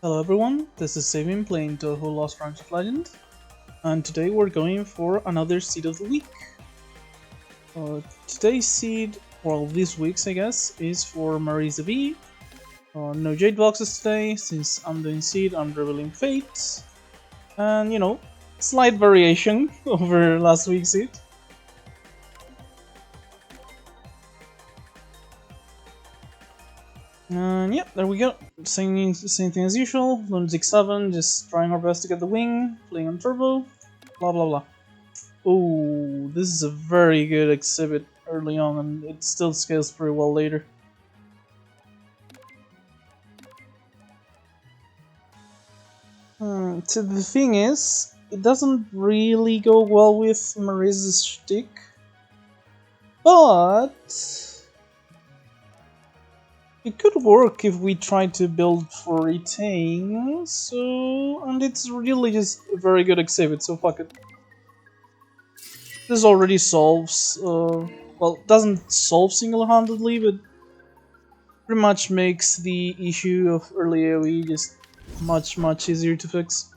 Hello everyone, this is Sabin playing Touhou Lost Ranks of Legend, and today we're going for another seed of the week. Today's seed, well this week's I guess, is for MarisaB. No jade boxes today, since I'm doing seed, I'm revealing fate. And you know, slight variation over last week's seed. And yeah, there we go. Same thing as usual. Lunatic 7, just trying our best to get the wing, playing on turbo, blah blah blah. Oh, this is a very good exhibit early on, and it still scales pretty well later. So the thing is, it doesn't really go well with Marisa's shtick, but it could work if we try to build for retain. So, and it's really just a very good exhibit. So fuck it. This already solves, well, doesn't solve single-handedly, but pretty much makes the issue of early AoE just much easier to fix.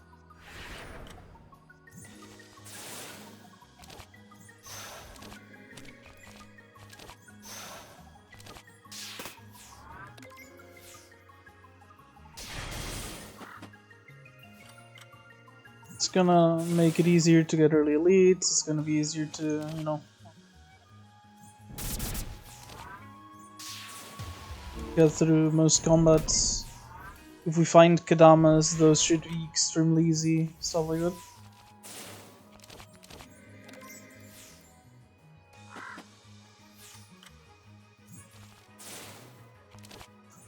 It's gonna make it easier to get early elites, it's gonna be easier to, you know, get through most combats. If we find Kadamas, those should be extremely easy, stuff like that.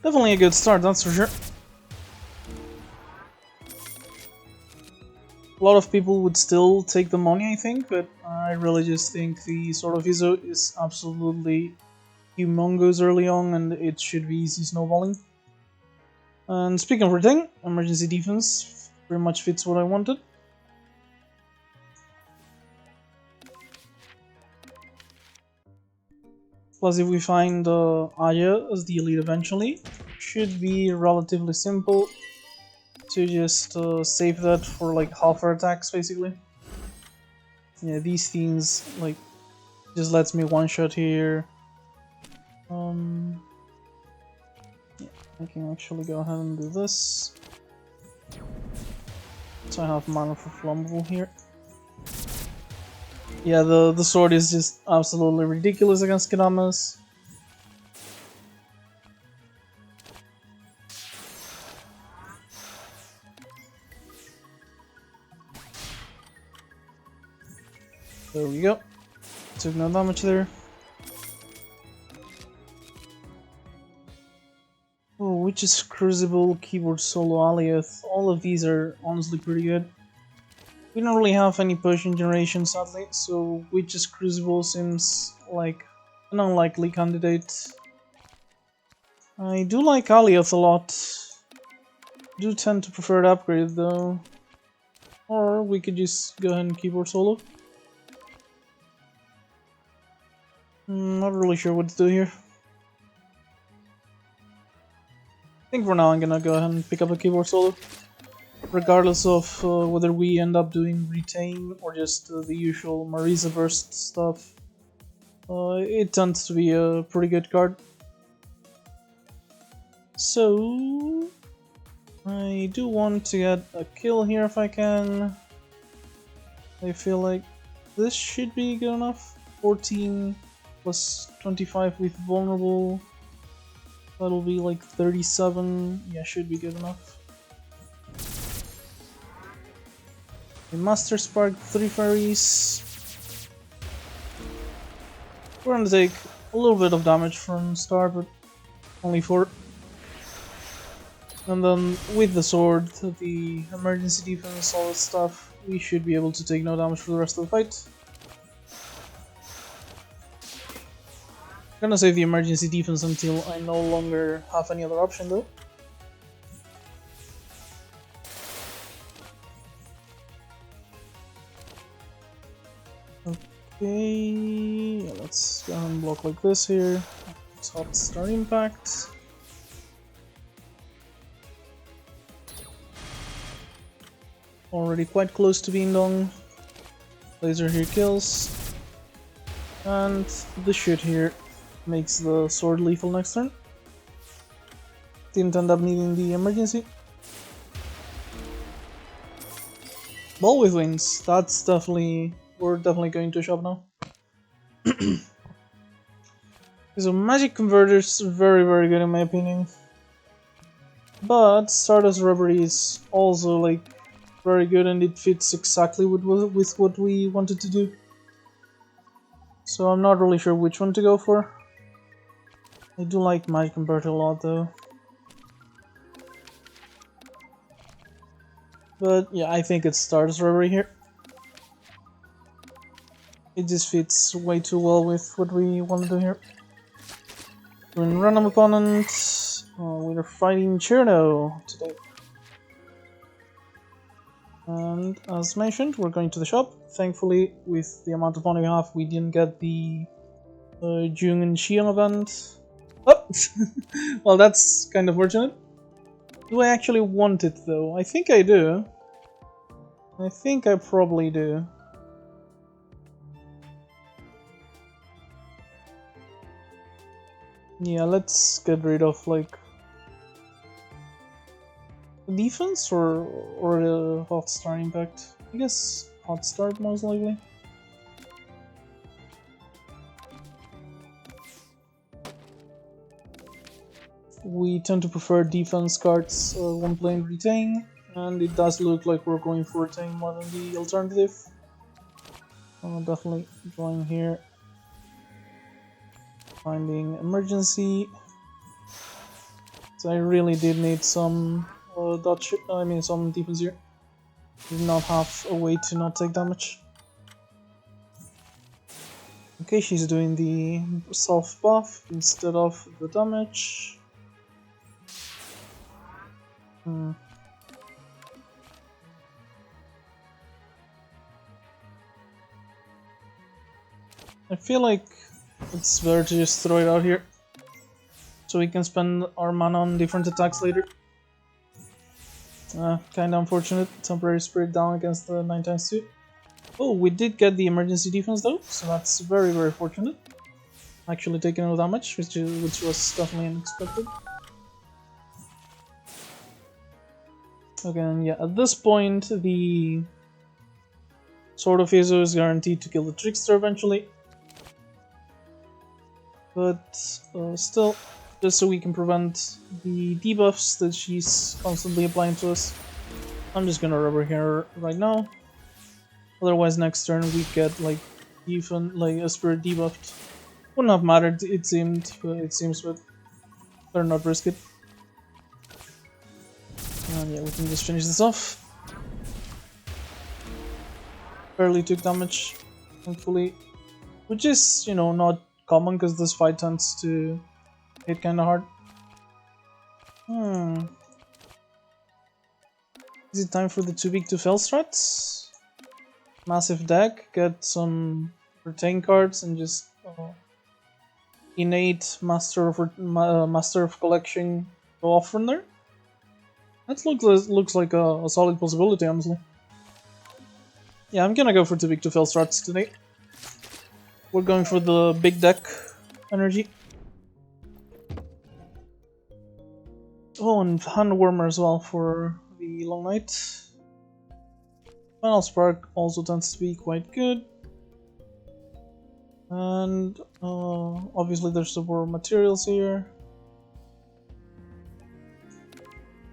Definitely a good start, that's for sure. A lot of people would still take the money, I think, but I really just think the Sword of Izo is absolutely humongous early on, and it should be easy snowballing. And speaking of everything, emergency defense pretty much fits what I wanted. Plus, if we find Aya as the elite eventually, should be relatively simple to just save that for like half our attacks, basically. Yeah, these things like just lets me one shot here. Yeah, I can actually go ahead and do this. So I have mana for flammable here. Yeah, the sword is just absolutely ridiculous against Kadamas. There we go. Took no damage there. Oh, Witch's Crucible, Keyboard Solo, Alioth. All of these are honestly pretty good. We don't really have any potion generation sadly, so Witch's Crucible seems like an unlikely candidate. I do like Alioth a lot. Do tend to prefer to upgrade though. Or we could just go ahead and Keyboard Solo. Not really sure what to do here. I think for now I'm gonna go ahead and pick up a Keyboard Solo. Regardless of whether we end up doing retain or just the usual Marisa burst stuff. It tends to be a pretty good card. So I do want to get a kill here if I can. I feel like this should be good enough. 14 plus 25 with vulnerable. That'll be like 37. Yeah, should be good enough. A Master Spark, 3 fairies. We're gonna take a little bit of damage from Star, but only 4. And then with the sword, the emergency defense, all that stuff, we should be able to take no damage for the rest of the fight. I'm gonna save the emergency defense until I no longer have any other option though. Okay, yeah, let's go ahead and block like this here. Top Star Impact. already quite close to being done. Laser here kills. And the shoot here makes the sword lethal next turn. Didn't end up needing the emergency. Ball with wings. That's definitely... we're definitely going to shop now. So magic converters very good in my opinion. But Stardust Reverie is also like very good and it fits exactly with what we wanted to do. So I'm not really sure which one to go for. I do like magic converter a lot though. But yeah, I think it's Stardust Reverie here. It just fits way too well with what we want to do here. We're in random opponent. We're fighting Cherno today. And as mentioned, we're going to the shop. Thankfully, with the amount of money we have, we didn't get the Jung and Xion event. Oh! Well, that's kind of fortunate. Do I actually want it though? I think I do. I think I probably do. Yeah, let's get rid of like defense or the hot star impact. I guess hot start most likely. We tend to prefer defense cards when playing retain, and it does look like we're going for retain more than the alternative. Definitely drawing here. Finding emergency. So I really did need some some defense here. Did not have a way to not take damage. Okay, she's doing the self buff instead of the damage. I feel like it's better to just throw it out here, so we can spend our mana on different attacks later. Kinda unfortunate. Temporary spirit down against the 9x2. Oh, we did get the emergency defense though, so that's very fortunate. Actually taking no damage, which was definitely unexpected. Okay, and yeah, at this point the Sword of Izo is guaranteed to kill the Trickster eventually. But still, just so we can prevent the debuffs that she's constantly applying to us, I'm just gonna rubber here right now. Otherwise, next turn we get like even like a spirit debuffed. Wouldn't have mattered, it seems, but better not risk it. And yeah, we can just finish this off. Barely took damage, thankfully, which is, you know, not common because this fight tends to hit kinda hard. Is it time for the too big to fail strats? Massive deck, get some retain cards and just innate master of collection go off from there. That looks like a solid possibility, honestly. Yeah, I'm gonna go for too big to fail strats today. We're going for the big deck energy. Oh, and handwarmer as well for the long night. Final spark also tends to be quite good. And obviously there's some more materials here.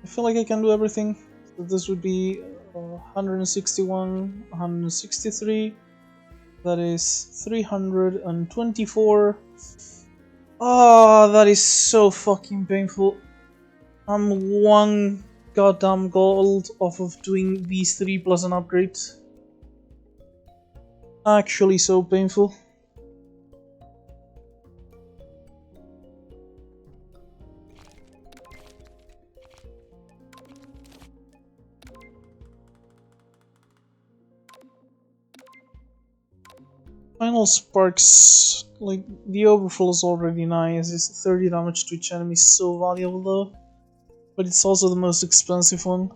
I feel like I can do everything. So this would be 161, 163. That is 324. Oh, that is so fucking painful. I'm one goddamn gold off of doing these 3 plus an upgrade. Actually so painful. Final sparks, like the overflow is already nice. It's 30 damage to each enemy, so valuable though. But it's also the most expensive one.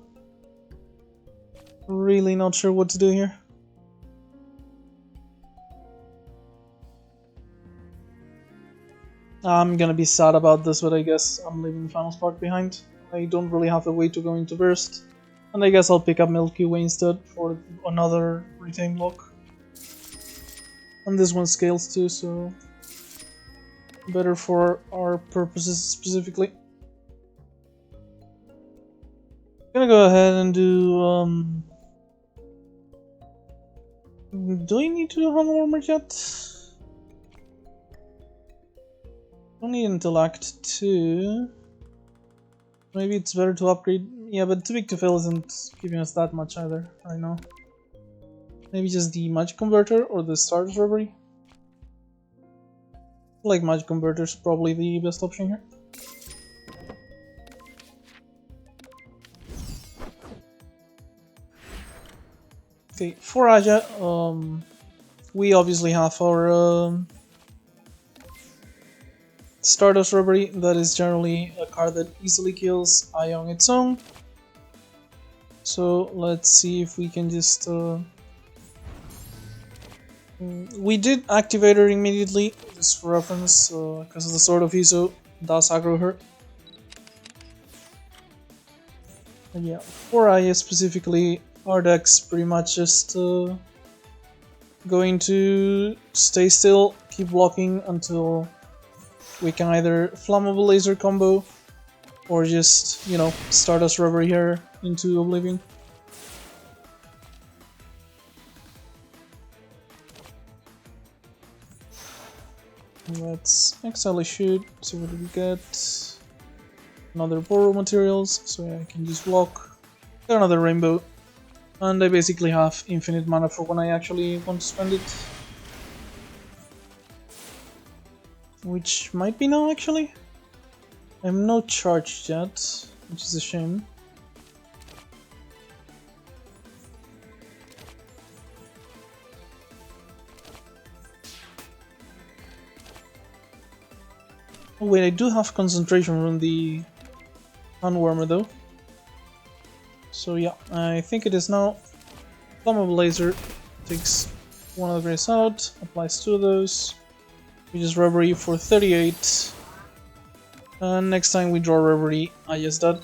Really not sure what to do here. I'm gonna be sad about this, but I guess I'm leaving Final Spark behind. I don't really have a way to go into Burst. And I guess I'll pick up Milky Way instead for another retain block. And this one scales too, so better for our purposes specifically. Gonna go ahead and do do I need to do Hand Warmer yet? Don't need until Act 2. Maybe it's better to upgrade. Yeah, but Too Big to Fail isn't giving us that much either right now. Maybe just the Magic Converter or the Stardust Robbery. I like Magic Converter is probably the best option here. Okay, for Aja, we obviously have our Stardust Robbery. That is generally a card that easily kills Aya on its own. So let's see if we can just... we did activate her immediately, just for reference, because of the Sword of Iso does aggro her. And yeah, for Aya specifically, our deck's pretty much just going to stay still, keep blocking until we can either Flammable Laser combo or just, you know, Stardust Rubber here into Oblivion. Let's exile a shoot, see what do we get. Another borrow materials, so yeah, I can just block. Got another rainbow. And I basically have infinite mana for when I actually want to spend it. Which might be now, actually. I'm not charged yet, which is a shame. Oh wait, I do have concentration from the Unwarmer though. So yeah, I think it is now. Flammable Laser takes one of the rays out, applies two of those. We just Reverie for 38. And next time we draw Reverie, I just dead.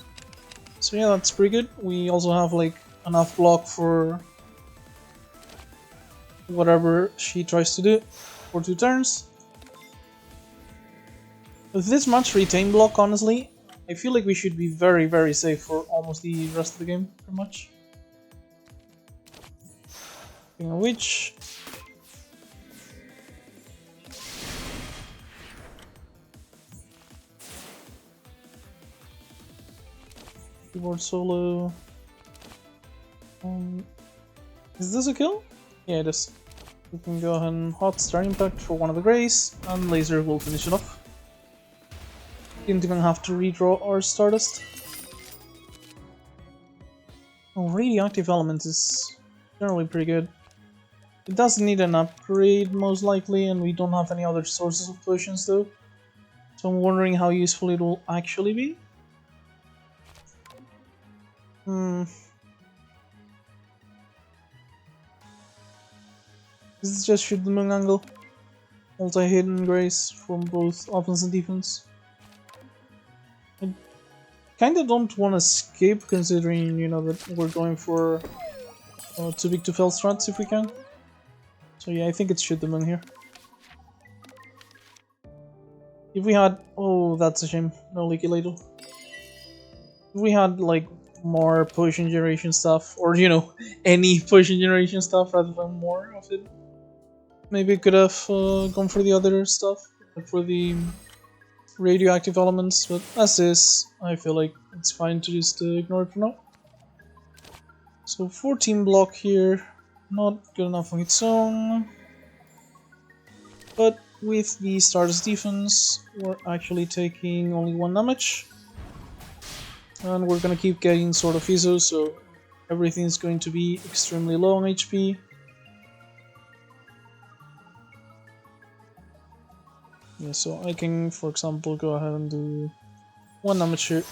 So yeah, that's pretty good. We also have like enough block for whatever she tries to do for 2 turns. With this much retain block, honestly, I feel like we should be very, very safe for almost the rest of the game, pretty much. Speaking of which... Keyboard solo... is this a kill? Yeah, it is. We can go ahead and hot Star Impact for one of the grays, and Laser will finish it off. Didn't even have to redraw our Stardust. Oh, Radioactive Element is generally pretty good. It does need an upgrade, most likely, and we don't have any other sources of potions though. So I'm wondering how useful it will actually be. This is just shoot the moon angle. Multi-hidden grace from both offense and defense. I kinda don't want to skip, considering, you know, that we're going for Too Big to Fail strats if we can. So yeah, I think it's shoot the moon here. If we had... oh, that's a shame. No Leaky Ladle. If we had, like, more potion generation stuff, or, you know, any potion generation stuff rather than more of it, maybe I could have gone for the other stuff, like for the radioactive elements, but as is, I feel like it's fine to just ignore it for now. So 14 block here, not good enough on its own, but with the Stardust defense, we're actually taking only 1 damage. And we're gonna keep getting Sword of Iso, so everything's going to be extremely low on HP. Yeah, so I can, for example, go ahead and do 1 damage here.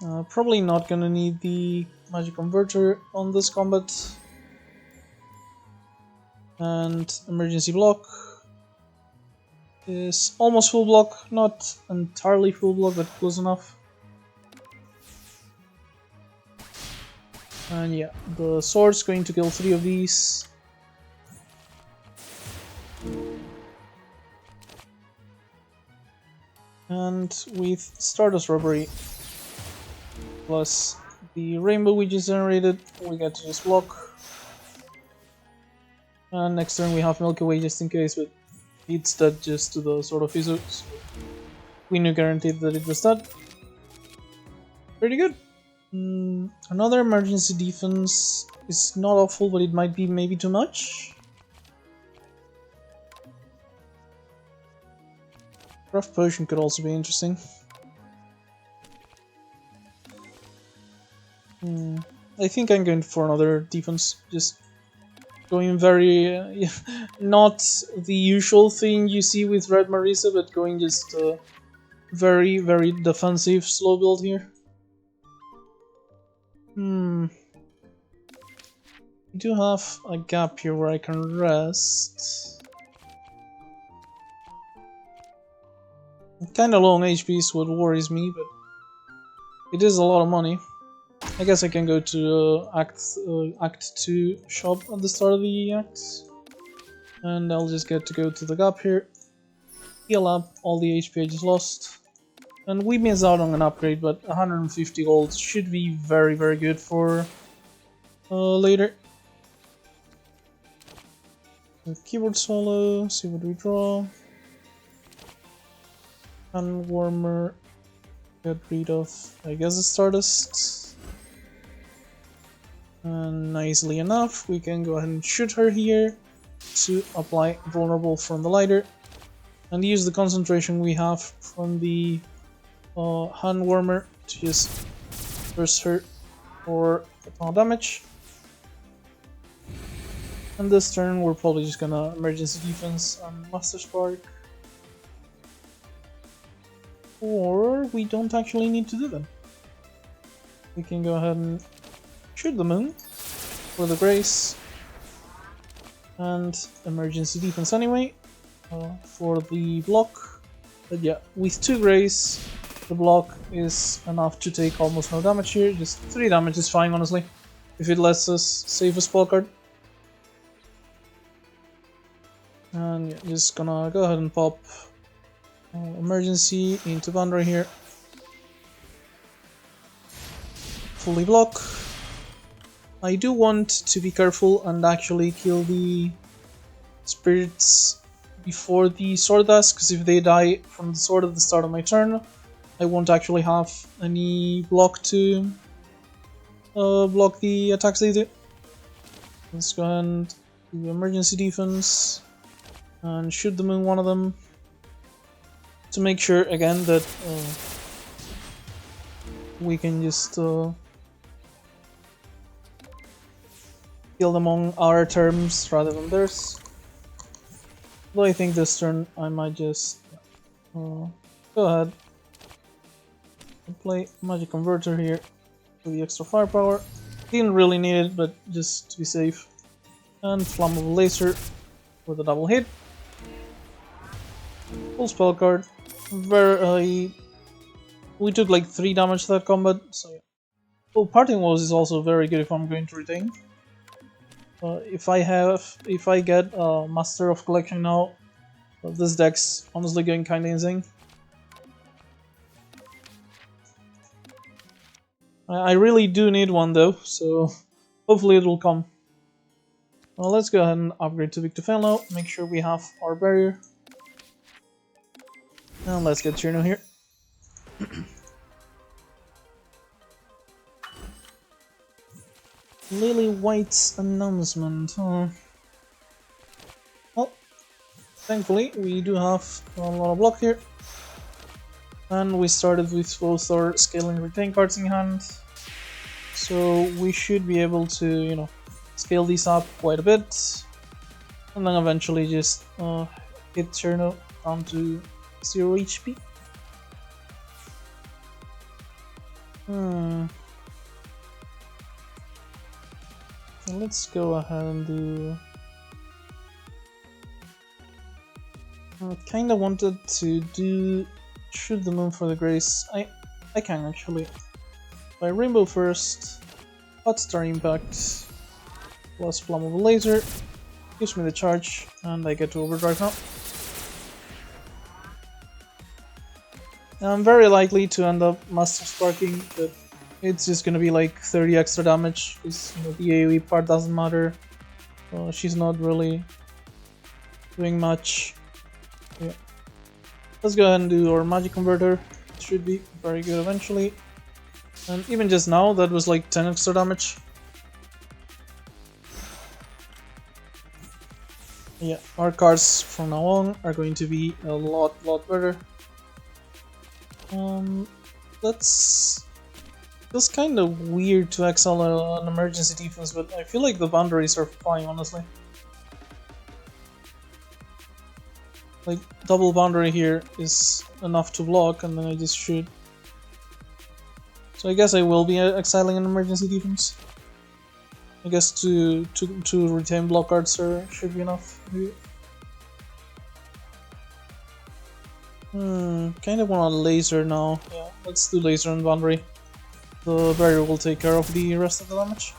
Probably not gonna need the magic converter on this combat. And emergency block is almost full block, not entirely full block, but close enough. And yeah, the sword's going to kill 3 of these. And with Stardust Robbery plus the rainbow we just generated, we get to just block. And next turn we have Milky Way just in case, but it's dead just to the Sword of Izu, so we knew guaranteed that it was dead. Pretty good. Another emergency defense is not awful, but it might be maybe too much. Rough Potion could also be interesting. I think I'm going for another defense, just going very... not the usual thing you see with Red Marisa, but going just very, very defensive slow build here. I do have a gap here where I can rest. I'm kinda low on HP is what worries me, but it is a lot of money. I guess I can go to Act 2 shop at the start of the act. And I'll just get to go to the gap here. Heal up all the HP I just lost. And we miss out on an upgrade, but 150 gold should be very, very good for later. Keyboard solo, see what we draw. Hand warmer, get rid of, I guess, the Stardust. And nicely enough, we can go ahead and shoot her here to apply vulnerable from the lighter. And use the concentration we have from the hand warmer to just burst her for a ton of damage. And this turn we're probably just gonna emergency defense and Master Spark. Or we don't actually need to do them. We can go ahead and shoot the moon for the grace. And emergency defense anyway for the block. But yeah, with 2 grace, the block is enough to take almost no damage here. Just 3 damage is fine, honestly, if it lets us save a spell card. And yeah, just gonna go ahead and pop emergency into Vandra here. Fully block. I do want to be careful and actually kill the spirits before the sword does, because if they die from the sword at the start of my turn, I won't actually have any block to block the attacks they do. Let's go ahead and do emergency defense and shoot the moon one of them to make sure again that we can just kill them on our terms rather than theirs. Though I think this turn I might just go ahead and play Magic Converter here for the extra firepower. Didn't really need it, but just to be safe. And Flammable Laser for the double hit. Full spell card. We took like 3 damage to that combat, so yeah. Oh, Parting Woes is also very good if I'm going to retain. If I get Master of Collection now, this deck's honestly going kinda insane. I really do need one though, so hopefully it will come. Well, let's go ahead and upgrade to Victor Fail now, make sure we have our barrier. And let's get Cherno here. Lily White's announcement. Well, thankfully we do have a lot of block here. And we started with both our scaling retain cards in hand. So we should be able to, you know, scale these up quite a bit. And then eventually just hit Cherno down to 0 HP. Hmm. Let's go ahead and do... I kinda wanted to do... shoot the moon for the grace. I can actually. By Rainbow first, Hot Star Impact, plus Flammable Laser, gives me the charge, and I get to overdrive now. I'm very likely to end up Master Sparking, but it's just gonna be like 30 extra damage, because you know, the AoE part doesn't matter. She's not really doing much. Yeah. Let's go ahead and do our Magic Converter. It should be very good eventually. And even just now, that was like 10 extra damage. Yeah, our cards from now on are going to be a lot better. That's kind of weird to exile an emergency defense, but I feel like the boundaries are fine, honestly. Like, double boundary here is enough to block, and then I just shoot. So I guess I will be exiling an emergency defense. I guess two retain block cards should be enough. Kind of want a laser now. Yeah, let's do laser and boundary. The barrier will take care of the rest of the damage.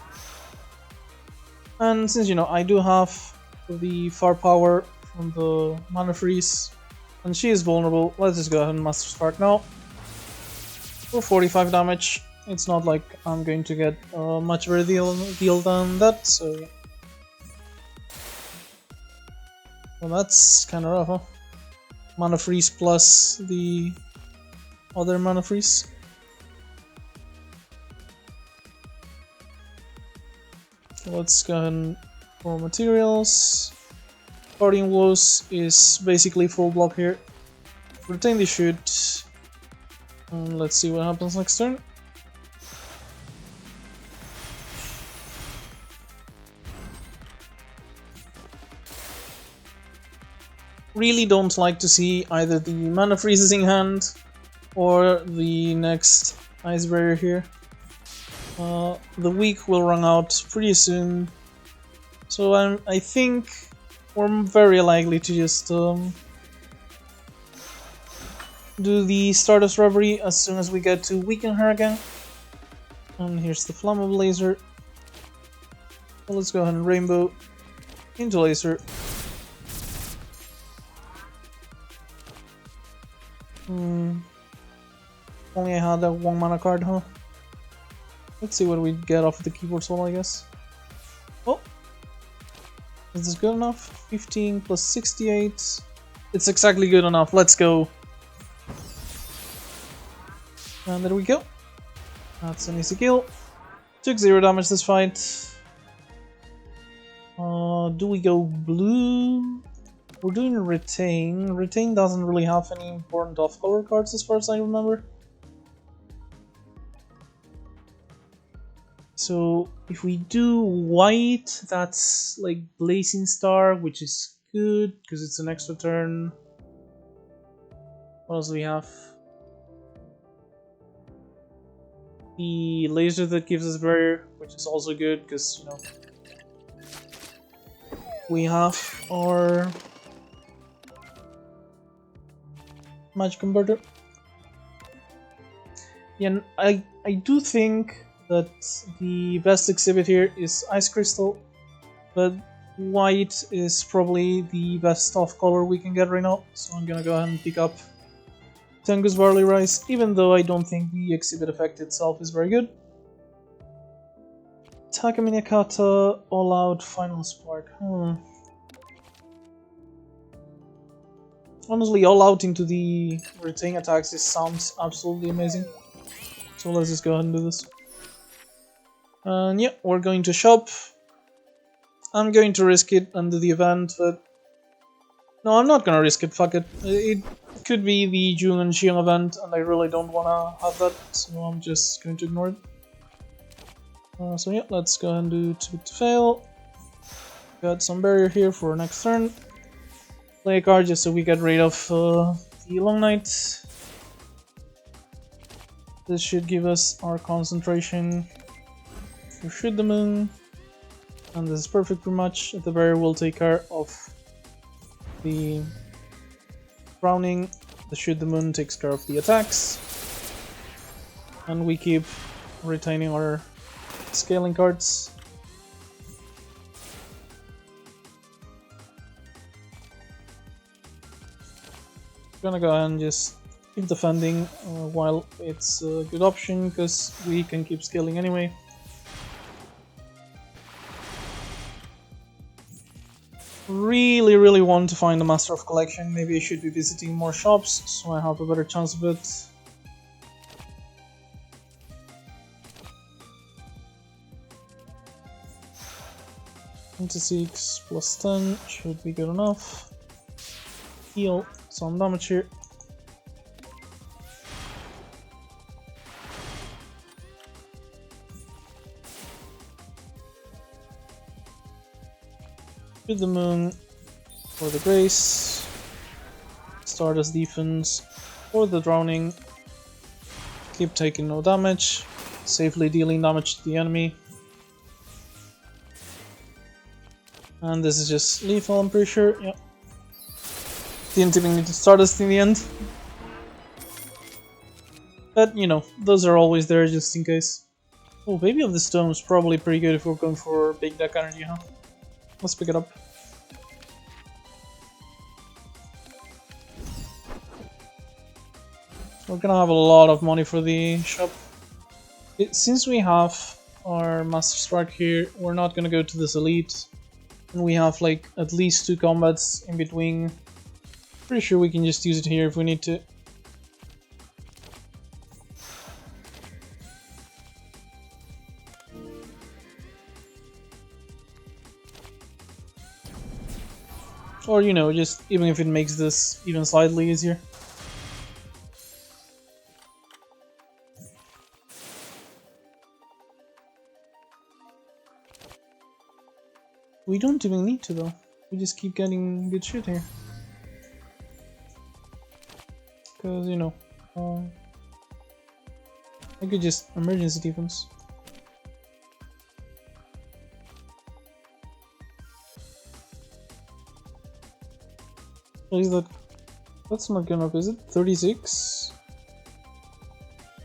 And since you know I do have the firepower from the mana freeze, and she is vulnerable, let's just go ahead and Master Spark now. For 45 damage. It's not like I'm going to get much of a deal than that, so yeah. Well, that's kind of rough, huh? Mana freeze plus the other mana freeze. So let's go ahead and for materials. Parting Woes is basically full block here. Retain the shoot. And let's see what happens next turn. Really don't like to see either the mana freezes in hand or the next ice barrier here. The week will run out pretty soon, so I think we're very likely to just do the Stardust Reverie as soon as we get to weaken her again. And here's the Flammable Laser. So let's go ahead and Rainbow into Laser. Only I had that one mana card, huh? Let's see what we get off the keyboard soul, I guess. Oh! Is this good enough? 15 plus 68. It's exactly good enough, let's go! And there we go. That's an easy kill. Took 0 damage this fight. Do we go blue? We're doing Retain. Retain doesn't really have any important off-color cards as far as I remember. So if we do white, that's like Blazing Star, which is good because it's an extra turn. What else do we have? The laser that gives us barrier, which is also good because, you know, we have our Magic Converter. Yeah, and I do think that the best exhibit here is Ice Crystal, but white is probably the best off color we can get right now, so I'm gonna go ahead and pick up Tengu's Barley Rice, even though I don't think the exhibit effect itself is very good. Takamine Kata, All Out, Final Spark. Honestly, All Out into the retain attacks sounds absolutely amazing. So let's just go ahead and do this. And yeah, we're going to shop. I'm going to risk it and do the event, but... No, I'm not gonna risk it, fuck it. It could be the June and Xiong event, and I really don't wanna have that, so I'm just going to ignore it. So yeah, let's go ahead and do too big to fail. Got some barrier here for next turn. Play a card just so we get rid of the Long Night. This should give us our concentration to shoot the moon. And this is perfect pretty much. The barrier will take care of the drowning. The shoot the moon takes care of the attacks. And we keep retaining our scaling cards. Gonna go ahead and just keep defending while it's a good option, because we can keep scaling anyway. Really want to find a Master of Collection. Maybe I should be visiting more shops so I have a better chance of it. +6 +10 should be good enough. Heal some damage here. Shoot the moon for the grace. Stardust defense for the drowning. Keep taking no damage. Safely dealing damage to the enemy. And this is just lethal, I'm pretty sure. Yeah. Didn't even need to Stardust in the end. But, you know, those are always there just in case. Oh, Baby of the Stone is probably pretty good if we're going for big deck energy, huh? Let's pick it up. We're gonna have a lot of money for the shop. Since we have our Master Strike here, we're not gonna go to this Elite. And we have like at least 2 combats in between. Pretty sure we can just use it here if we need to. Or, you know, just even if it makes this even slightly easier. We don't even need to though. We just keep getting good shit here. Because, you know, I could just emergency defense. Is that... That's not good enough, is it? 36?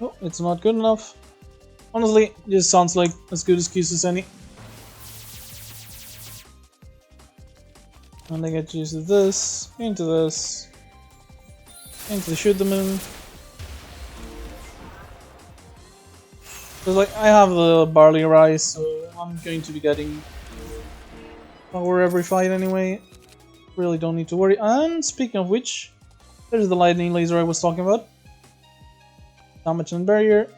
Oh, it's not good enough. Honestly, it just sounds like as good excuse as any. And I get used to this, into the shoot the moon. Because like I have the barley rice, so I'm going to be getting power every fight anyway. Really don't need to worry. And speaking of which, there's the lightning laser I was talking about. Damage and barrier.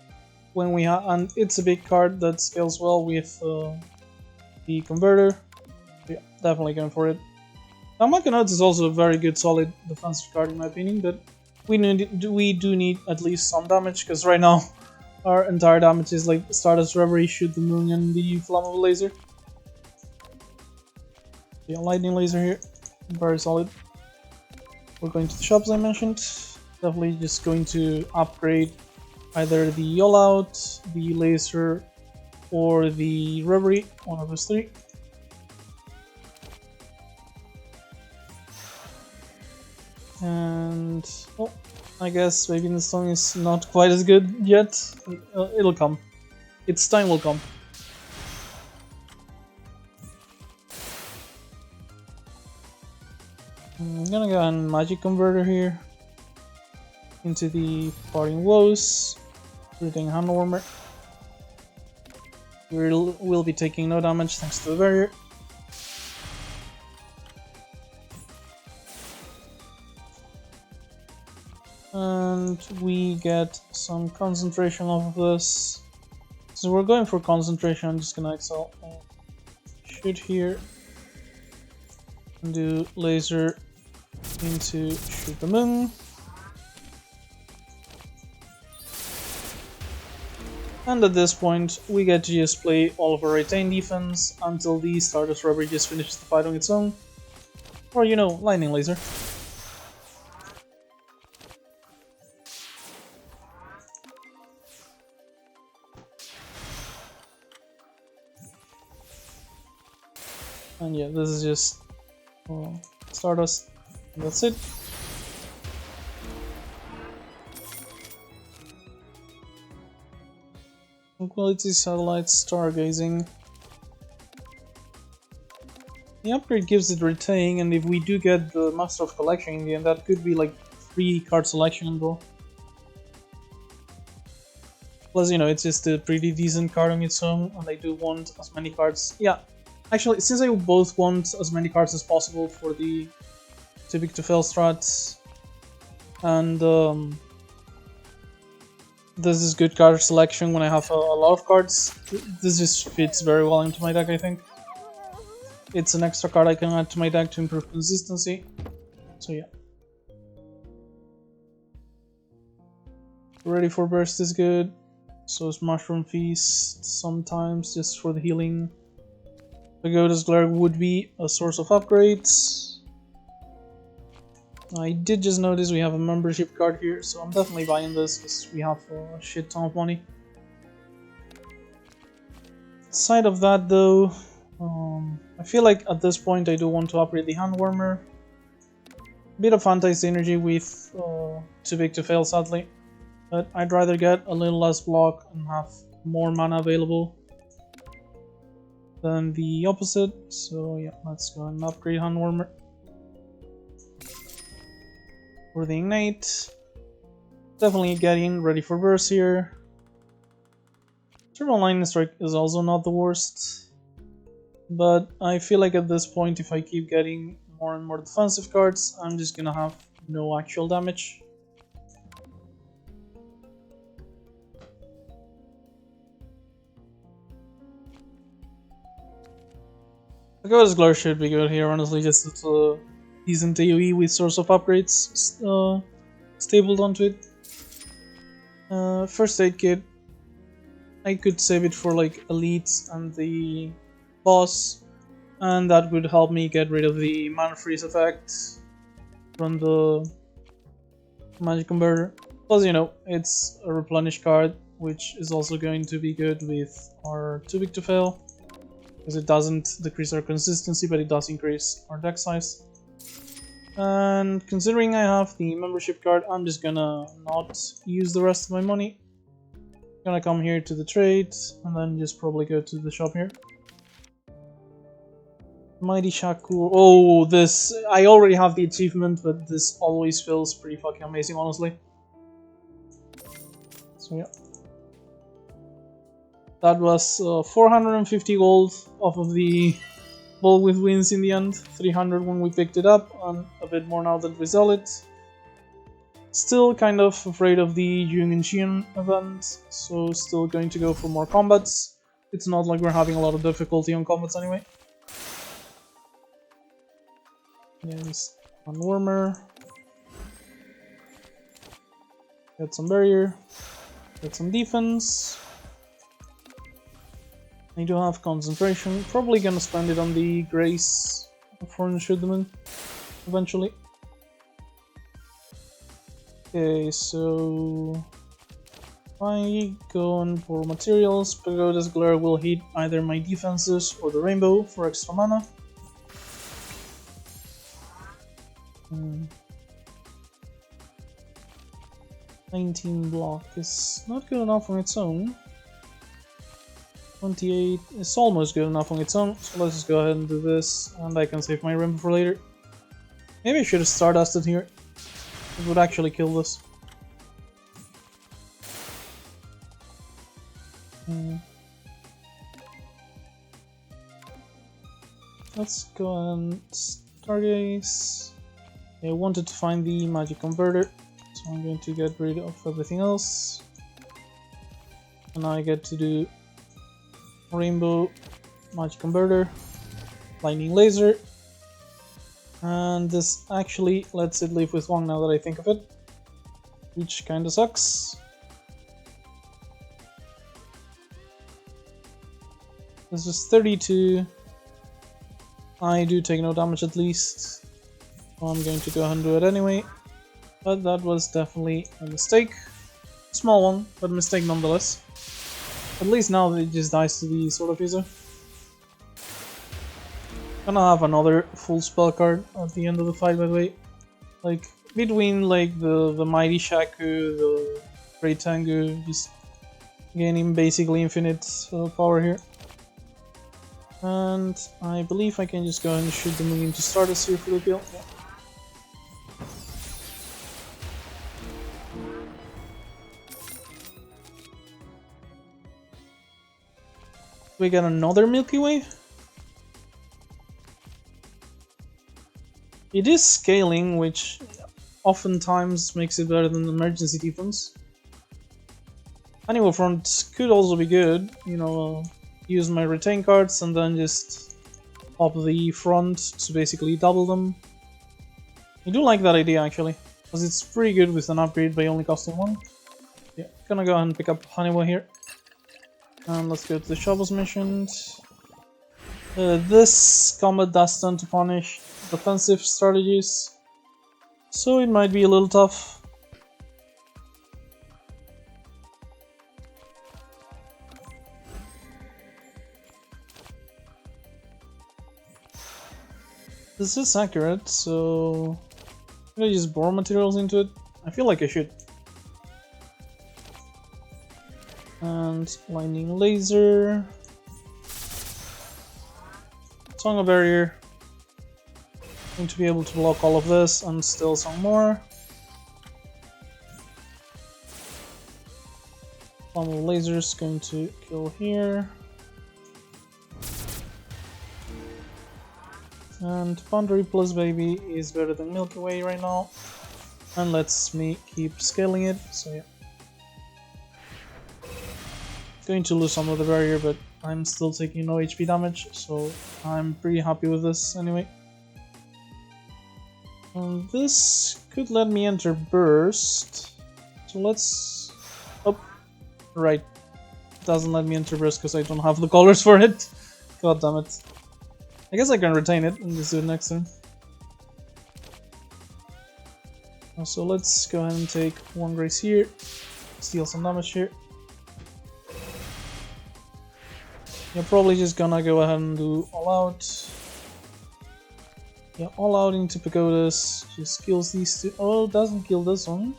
When we and it's a big card that scales well with the converter. Yeah, definitely going for it. Danmaku Fighting is also a very good, solid defensive card in my opinion, but we do need at least some damage, because right now our entire damage is like Stardust Reverie, Shoot the Moon, and the Flammable Laser. Yeah, Lightning Laser here, very solid. We're going to the shops I mentioned. Definitely just going to upgrade either the All Out, the Laser, or the Reverie, one of those 3. And oh, I guess maybe the song is not quite as good yet. It'll come. Its time will come. I'm gonna go on Magic Converter here into the Parting Woes, Breathing Handwarmer. We'll be taking no damage thanks to the barrier. And we get some concentration off of this. So we're going for concentration. I'm just gonna excel. Shoot here. And do laser into shoot the moon. And at this point, we get to just play all of our retain defense until the Stardust Rubber just finishes the fight on its own. Or, you know, lightning laser. And yeah, this is just Stardust. And that's it. Tranquility, Satellites, Stargazing. The upgrade gives it Retain, and if we do get the Master of Collection in the end, that could be like 3 card selection bro. Plus, you know, it's just a pretty decent card on its own, and I do want as many cards. Yeah, actually, since I both want as many cards as possible for the too big to fail strats, and this is good card selection when I have a lot of cards. This just fits very well into my deck, I think. It's an extra card I can add to my deck to improve consistency. So yeah. Ready for Burst is good. So is Mushroom Feast sometimes, just for the healing. Pagoda's Glare would be a source of upgrades. I did just notice we have a membership card here, so I'm definitely buying this because we have a shit ton of money. Aside of that though, I feel like at this point I do want to upgrade the Handwarmer. Bit of anti-synergy with too big to fail sadly, but I'd rather get a little less block and have more mana available than the opposite. So yeah, let's go and upgrade Handwarmer. For the Ignite, definitely getting ready for Burst here. Turbo Lightning Strike is also not the worst, but I feel like at this point if I keep getting more and more defensive cards, I'm just gonna have no actual damage. Pagoda's Glare should be good here, honestly, just it's a decent AoE with source of upgrades stapled onto it. First aid kit, I could save it for like Elite and the boss, and that would help me get rid of the mana freeze effect from the magic converter. Plus, you know, it's a replenish card, which is also going to be good with our too big to fail, because it doesn't decrease our consistency, but it does increase our deck size. And considering I have the membership card, I'm just gonna not use the rest of my money. Gonna come here to the trade, and then just probably go to the shop here. Mighty Shakur. Oh, this... I already have the achievement, but this always feels pretty fucking amazing, honestly. So yeah. That was 450 gold off of the ball with wins in the end. 300 when we picked it up, and a bit more now that we sell it. Still kind of afraid of the Jung and Xian event, so still going to go for more combats. It's not like we're having a lot of difficulty on combats anyway. Yes, one warmer. Get some barrier. Get some defense. I do have concentration. Probably gonna spend it on the Grace for Shudman eventually. Okay, so if I go on for materials, Pagoda's Glare will hit either my defenses or the rainbow for extra mana. 19 block is not good enough on its own. 28 is almost good enough on its own, so let's just go ahead and do this, and I can save my rainbow for later. Maybe I should have Stardusted here. It would actually kill this. Let's go and Stargaze. I wanted to find the magic converter, so I'm going to get rid of everything else. And now I get to do Rainbow, Magic Converter, Lightning Laser, and this actually lets it live with one now that I think of it, which kinda sucks. This is 32. I do take no damage at least, so I'm going to go ahead and do it anyway, but that was definitely a mistake. Small one, but a mistake nonetheless. At least now it just dies to the Sword of User. Gonna have another full spell card at the end of the fight, by the way. Like, between like the Mighty Shaku, the Great Tengu, just gaining basically infinite power here. And I believe I can just go ahead and shoot the moon into Stardust here for the kill. Yeah. We got another Milky Way. It is scaling, which oftentimes makes it better than emergency defense. Animal Front could also be good, you know, use my retain cards and then just pop the front to basically double them. I do like that idea actually, because it's pretty good with an upgrade by only costing 1. Yeah, gonna go ahead and pick up Haniwa here. And let's go to the shop as mentioned. This combat does tend to punish defensive strategies, so it might be a little tough. This is accurate, so I'm gonna just borrow materials into it. I feel like I should. And lightning laser. Song of Barrier. Going to be able to block all of this and still some more. Bomb of lasers going to kill here. And Boundary Plus Baby is better than Milky Way right now. And lets me keep scaling it, so yeah. Going to lose some of the barrier, but I'm still taking no HP damage, so I'm pretty happy with this anyway. And this could let me enter Burst. So let's... Oh, right. It doesn't let me enter Burst because I don't have the colors for it. God damn it. I guess I can retain it and just do it next turn. So let's go ahead and take 1 grace here, steal some damage here. You're probably just gonna go ahead and do all out. Yeah, all out into Pagodas, just kills these two. Oh, it doesn't kill this one.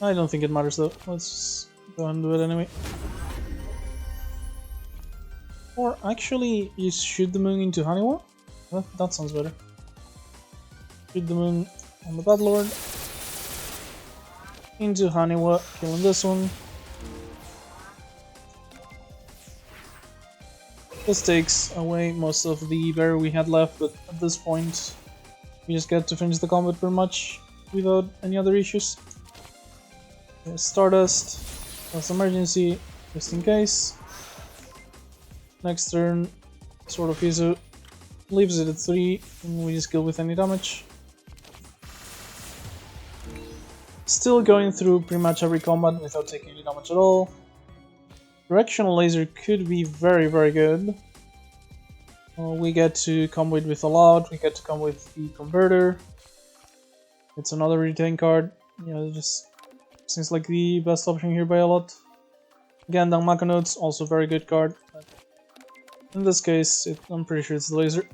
I don't think it matters though. Let's just go ahead and do it anyway. Or actually, you shoot the moon into Haniwa? Well, that sounds better. Shoot the moon on the Bad Lord. Into Haniwa, killing this one. This takes away most of the barrier we had left, but at this point, we just get to finish the combat pretty much without any other issues. Okay, Stardust, that's emergency, just in case. Next turn, Sword of Izu leaves it at 3, and we just kill with any damage. Still going through pretty much every combat without taking any damage at all. Directional laser could be very, very good. We get to combo it with a lot, we get to combo with the converter. It's another retain card. Yeah, it just seems like the best option here by a lot. Again, Danmaku Notes, also very good card. But in this case, I'm pretty sure it's the laser.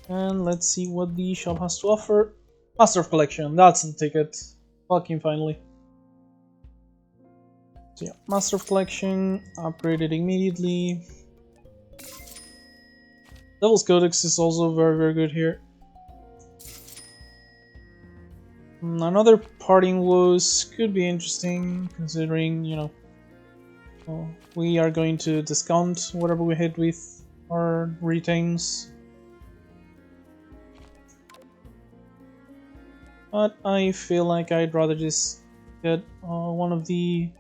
And let's see what the shop has to offer. Master of Collection, that's the ticket. Fucking finally. So yeah, Master of Collection, upgraded immediately. Devil's Codex is also very, very good here. Another Parting Woes could be interesting, considering, you know, we are going to discount whatever we hit with our retains. But I feel like I'd rather just get one of the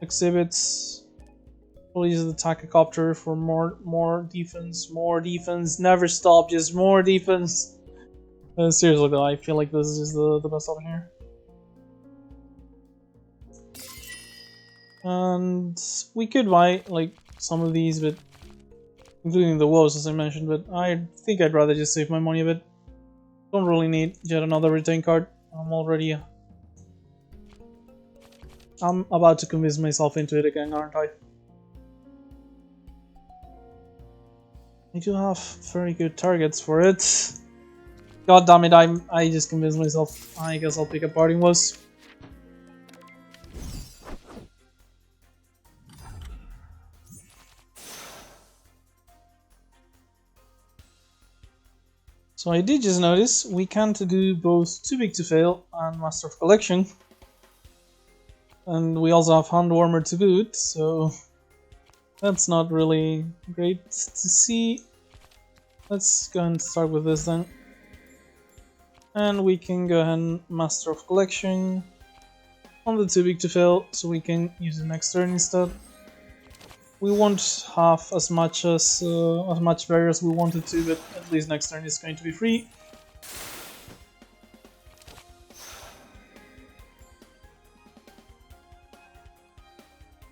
exhibits. We'll use the Tachocopter for more defense, never stop, just more defense. Seriously though, I feel like this is just the best option here. And we could buy like some of these, but including the woes as I mentioned, but I think I'd rather just save my money a bit. Don't really need yet another retain card. I'm about to convince myself into it again, aren't I? I do have very good targets for it. God damn it, I just convinced myself. I guess I'll pick a Parting Woes. So I did just notice we can't do both Too Big to Fail and Master of Collection. And we also have Hand Warmer to boot, so that's not really great to see. Let's go and start with this then. And we can go ahead and Master of Collection on the Too Big to Fail, so we can use it next turn instead. We won't have as much barrier as we wanted to, but at least next turn is going to be free.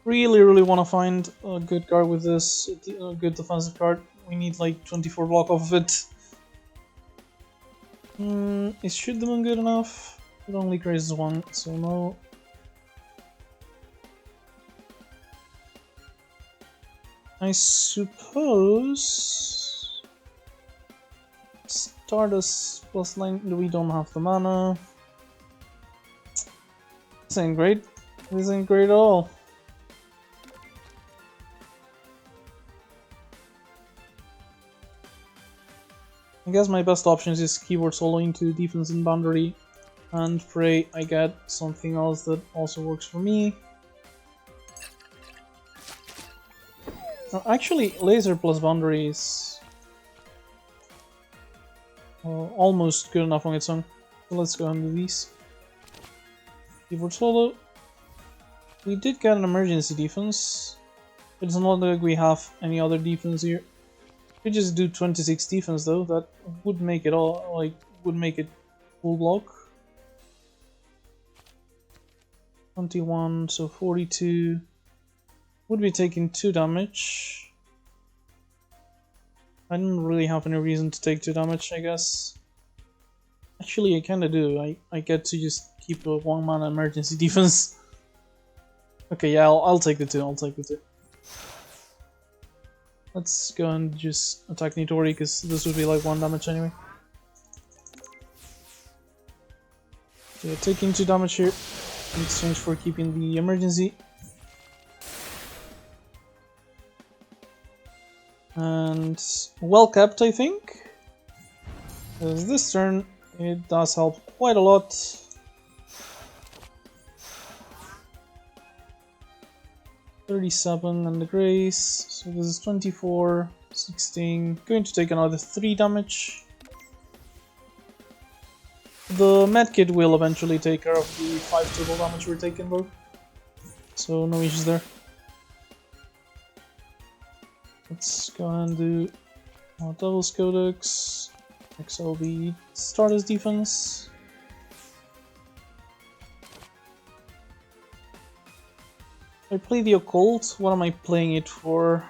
Really want to find a good card with this, a good defensive card. We need like 24 block off of it. Is Shoot the Moon good enough? It only raises one, so no. I suppose Stardust plus 9. We don't have the mana. This ain't great. This ain't great at all. I guess my best options is keyboard solo into defense and boundary, and pray I get something else that also works for me. Actually, laser plus boundary is almost good enough on its own. So let's go and do these. Keyboard solo. We did get an emergency defense, but it's not like we have any other defense here. We just do 26 defense though. That would make it would make it full block. 21, so 42. Would be taking 2 damage. I didn't really have any reason to take 2 damage, I guess. Actually, I kinda do. I get to just keep a 1 mana emergency defense. Okay, yeah, I'll take the 2. I'll take the 2. Let's go and just attack Nitori, because this would be like 1 damage anyway. Yeah, taking 2 damage here in exchange for keeping the emergency. And well kept, I think. Because this turn it does help quite a lot. $37 and the Grace, so this is 24, 16, going to take another 3 damage. The medkit will eventually take care of the 5 total damage we're taking though, so no issues there. Let's go and do Devil's Codex, XLB Stardust Defense. I play the Occult. What am I playing it for?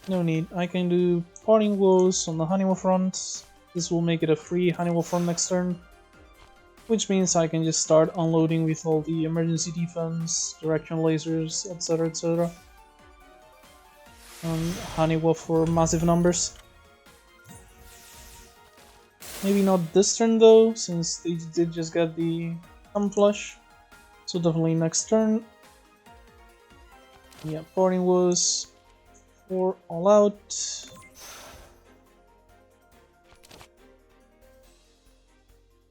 No need. I can do Parting Woes on the Honeywell front. This will make it a free Honeywell front next turn, which means I can just start unloading with all the emergency defense, directional lasers, etc, etc. And Honeywell for massive numbers. Maybe not this turn though, since they did just get the Flush. So definitely next turn. Yeah, Parting Woes for all out.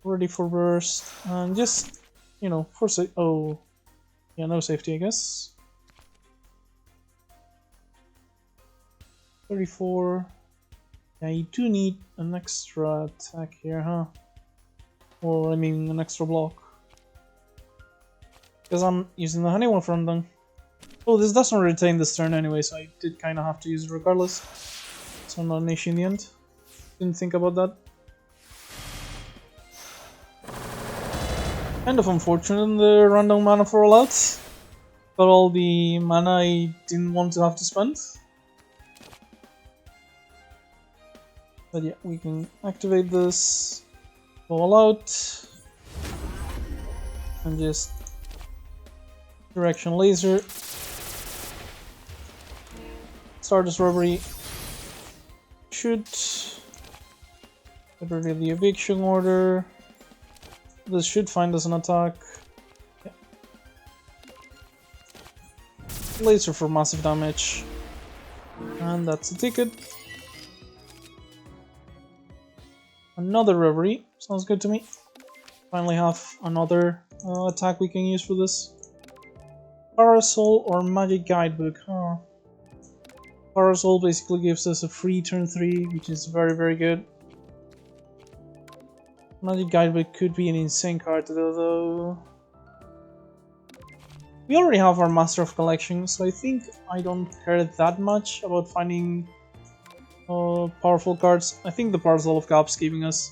Ready for burst, and just, you know, for oh, yeah, no safety, I guess. 34. Yeah, you do need an extra attack here, huh? Or, I mean, an extra block. Because I'm using the Honeywell front then. Oh, this doesn't retain this turn anyway, so I did kind of have to use it regardless. So not an issue in the end. Didn't think about that. Kind of unfortunate in the random mana for all out. Got all the mana I didn't want to have to spend. But yeah, we can activate this, go all out, and just direction laser. Stardust Robbery should get rid of the eviction order. This should find us an attack. Yeah. Laser for massive damage. And that's a ticket. Another Reverie. Sounds good to me. Finally have another attack we can use for this. Parasol or Magic Guidebook, huh? Parasol basically gives us a free turn 3, which is very, very good. Magic Guidebook could be an insane card though. We already have our Master of Collection, so I think I don't care that much about finding powerful cards. I think the Parasol of Caps giving us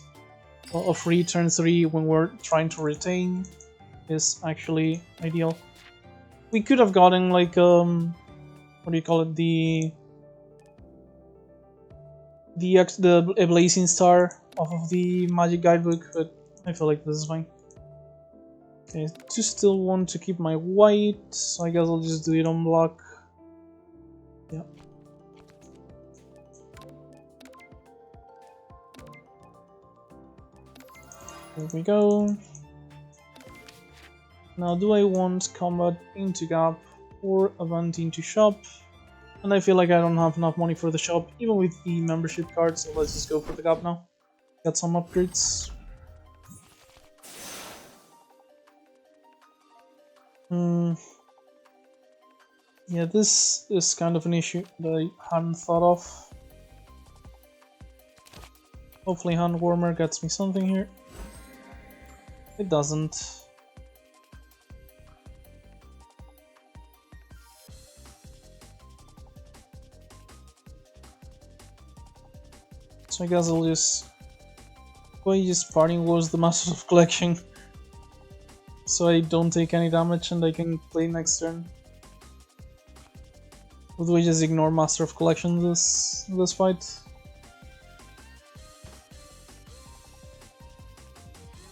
a free turn 3 when we're trying to retain is actually ideal. We could have gotten like what do you call it, the Blazing Star off of the Magic Guidebook, but I feel like this is fine. Okay, I just still want to keep my white, so I guess I'll just do it on black. Yeah. There we go. Now, do I want combat into gap or event into shop? And I feel like I don't have enough money for the shop, even with the membership card, so let's just go for the gap now. Get some upgrades. Yeah, this is kind of an issue that I hadn't thought of. Hopefully Hand Warmer gets me something here. It doesn't. So I guess I'll just parting was the Master of Collection, so I don't take any damage and I can play next turn. Or do we just ignore Master of Collection this fight?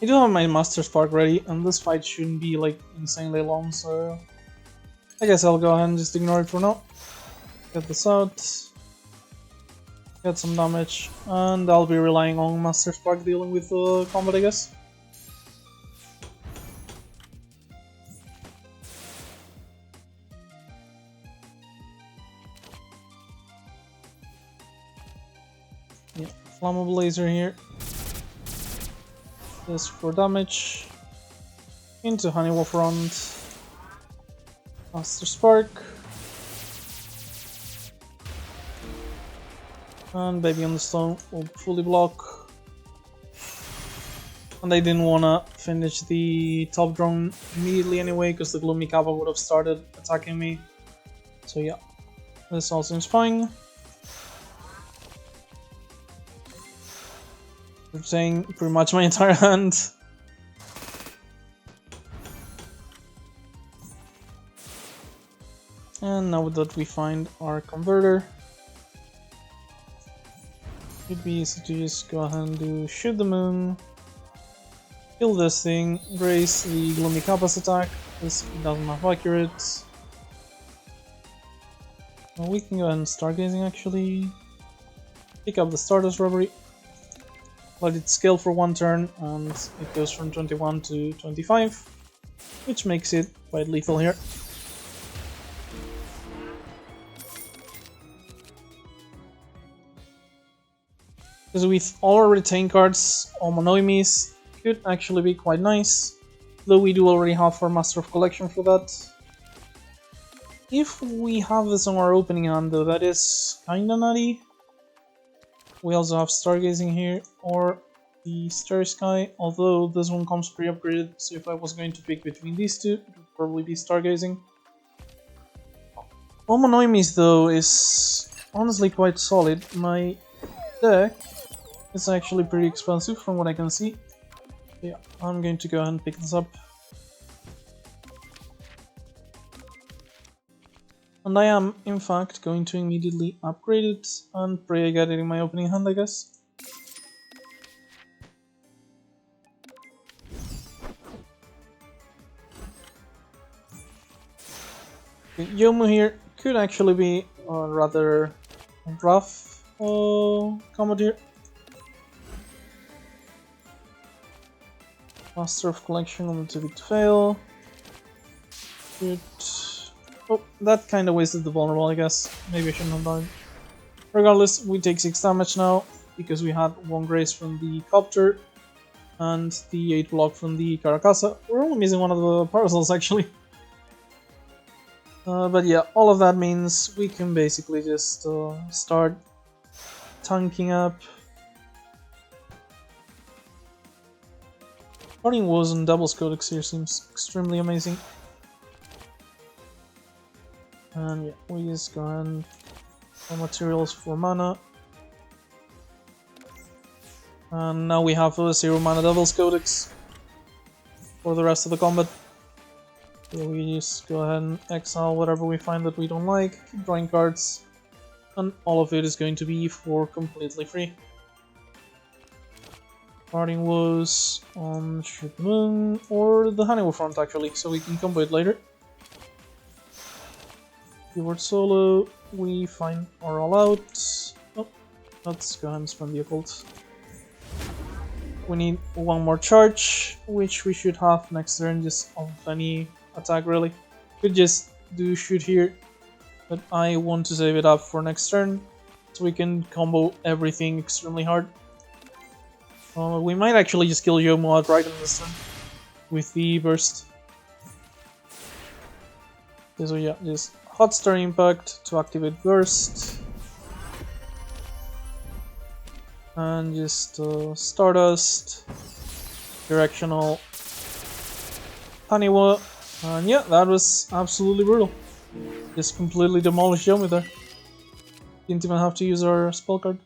I do have my Master Spark ready, and this fight shouldn't be like insanely long, so I guess I'll go ahead and just ignore it for now. Get this out. Get some damage, and I'll be relying on Master Spark dealing with the combat, I guess. Yeah, Flammable Laser here. This for damage. Into Honeywolf Round. Master Spark. And Baby on the Stone will fully block. And I didn't wanna finish the top drone immediately anyway, because the Gloomy Kappa would have started attacking me. So yeah, this all seems fine. We're saying pretty much my entire hand. And now that we find our converter, it'd be easy to just go ahead and do Shoot the Moon, kill this thing, raise the Gloomy Kappa's attack, this doesn't have accurate. Well, we can go ahead and Stargazing actually, pick up the Stardust Robbery, let it scale for one turn, and it goes from 21 to 25, which makes it quite lethal here. Because with all our retain cards, all Monoimis could actually be quite nice, though we do already have our Master of Collection for that. If we have this on our opening hand though, that is kinda nutty. We also have Stargazing here, or the Starry Sky, although this one comes pre-upgraded, so if I was going to pick between these two, it would probably be Stargazing. All Monoimis though is honestly quite solid. My deck is actually pretty expensive from what I can see. Yeah, I'm going to go ahead and pick this up. And I am, in fact, going to immediately upgrade it and pray I get it in my opening hand, I guess. Okay, Yomu here could actually be rather rough combat here. Master of Collection on too big to fail. Good. Oh, that kind of wasted the vulnerable, I guess. Maybe I shouldn't have done it. Regardless, we take 6 damage now because we had 1 grace from the Copter and the 8 block from the Caracasa. We're only missing one of the parcels actually. But yeah, all of that means we can basically just start tanking up. Parting Woes and Devil's Codex here seems extremely amazing. And yeah, we just go ahead and buy materials for mana. And now we have a 0 mana Devil's Codex for the rest of the combat. So we just go ahead and exile whatever we find that we don't like, keep drawing cards, and all of it is going to be for completely free. Parting Woes on Shoot Moon or the Honeywell front actually, so we can combo it later. Keyword solo, we find our all out. Oh, let's go ahead and spend the occult. We need 1 more charge, which we should have next turn just of any attack really. Could just do shoot here, but I want to save it up for next turn so we can combo everything extremely hard. We might actually just kill Yomo outright on this turn with the burst. Okay, so yeah, just Hot Star Impact to activate burst. And just Stardust, Directional, Haniwa, and yeah, that was absolutely brutal. Just completely demolished Yomi there. Didn't even have to use our spell card.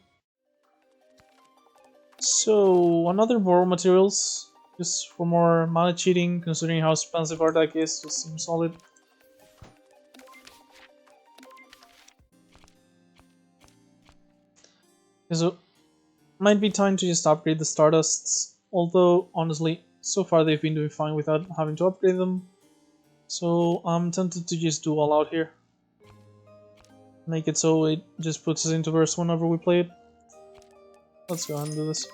So, another borrow materials, just for more mana cheating, considering how expensive our deck is, just seems solid. So, might be time to just upgrade the Stardusts, although honestly, so far they've been doing fine without having to upgrade them. So I'm tempted to just do all out here. Make it so it just puts us into burst whenever we play it. Let's go ahead and do this.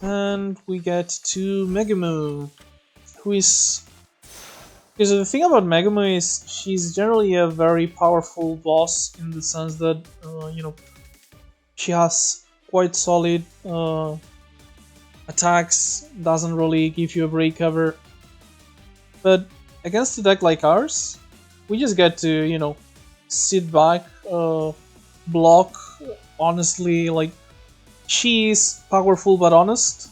And we get to Megumu, who is... Because the thing about Megumu is she's generally a very powerful boss in the sense that, you know, she has quite solid attacks, doesn't really give you a break ever. But against a deck like ours, we just get to, you know, sit back, block, honestly, like, she's powerful but honest,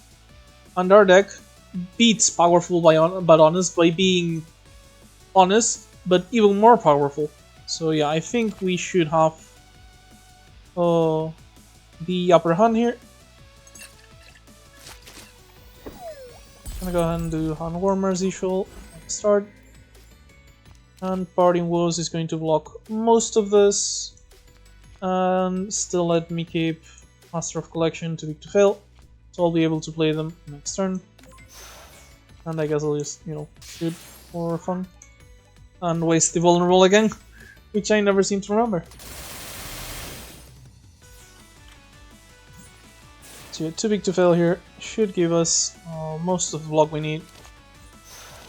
and our deck beats powerful but honest by being honest, but even more powerful. So yeah, I think we should have the upper hand here. I'm gonna go ahead and do Hand Warmer as usual at the start. And Parting Woes is going to block most of this. And still let me keep Master of Collection too big to fail. So I'll be able to play them next turn. And I guess I'll just, you know, shoot for fun. And waste the vulnerable again, which I never seem to remember. So yeah, too big to fail here should give us most of the block we need.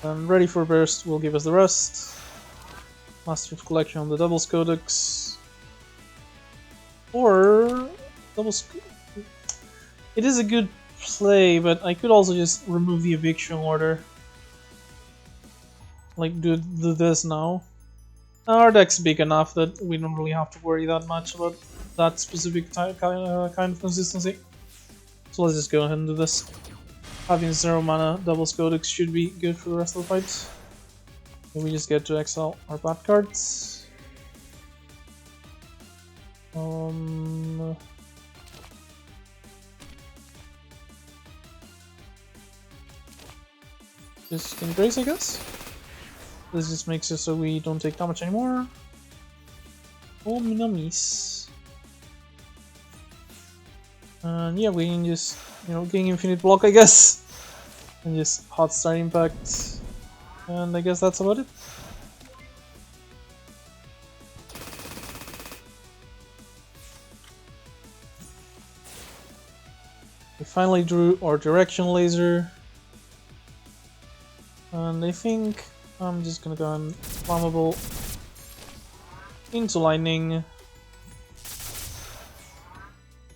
And ready for burst will give us the rest. Master of Collection on the Devil's Codex. Or Devil's... It is a good play, but I could also just remove the eviction order. Like do this now. Our deck's big enough that we don't really have to worry that much about that specific kind of consistency. So let's just go ahead and do this. Having 0 mana Devil's Codex should be good for the rest of the fight. And we just get to exile our bad cards. Just Embrace, I guess. This just makes it so we don't take damage anymore. Oh, Minamis. And yeah, we can just, you know, gain infinite block, I guess. And just Hot Star Impact. And I guess that's about it. finally drew our direction laser. And I think I'm just gonna go and flammable into lightning.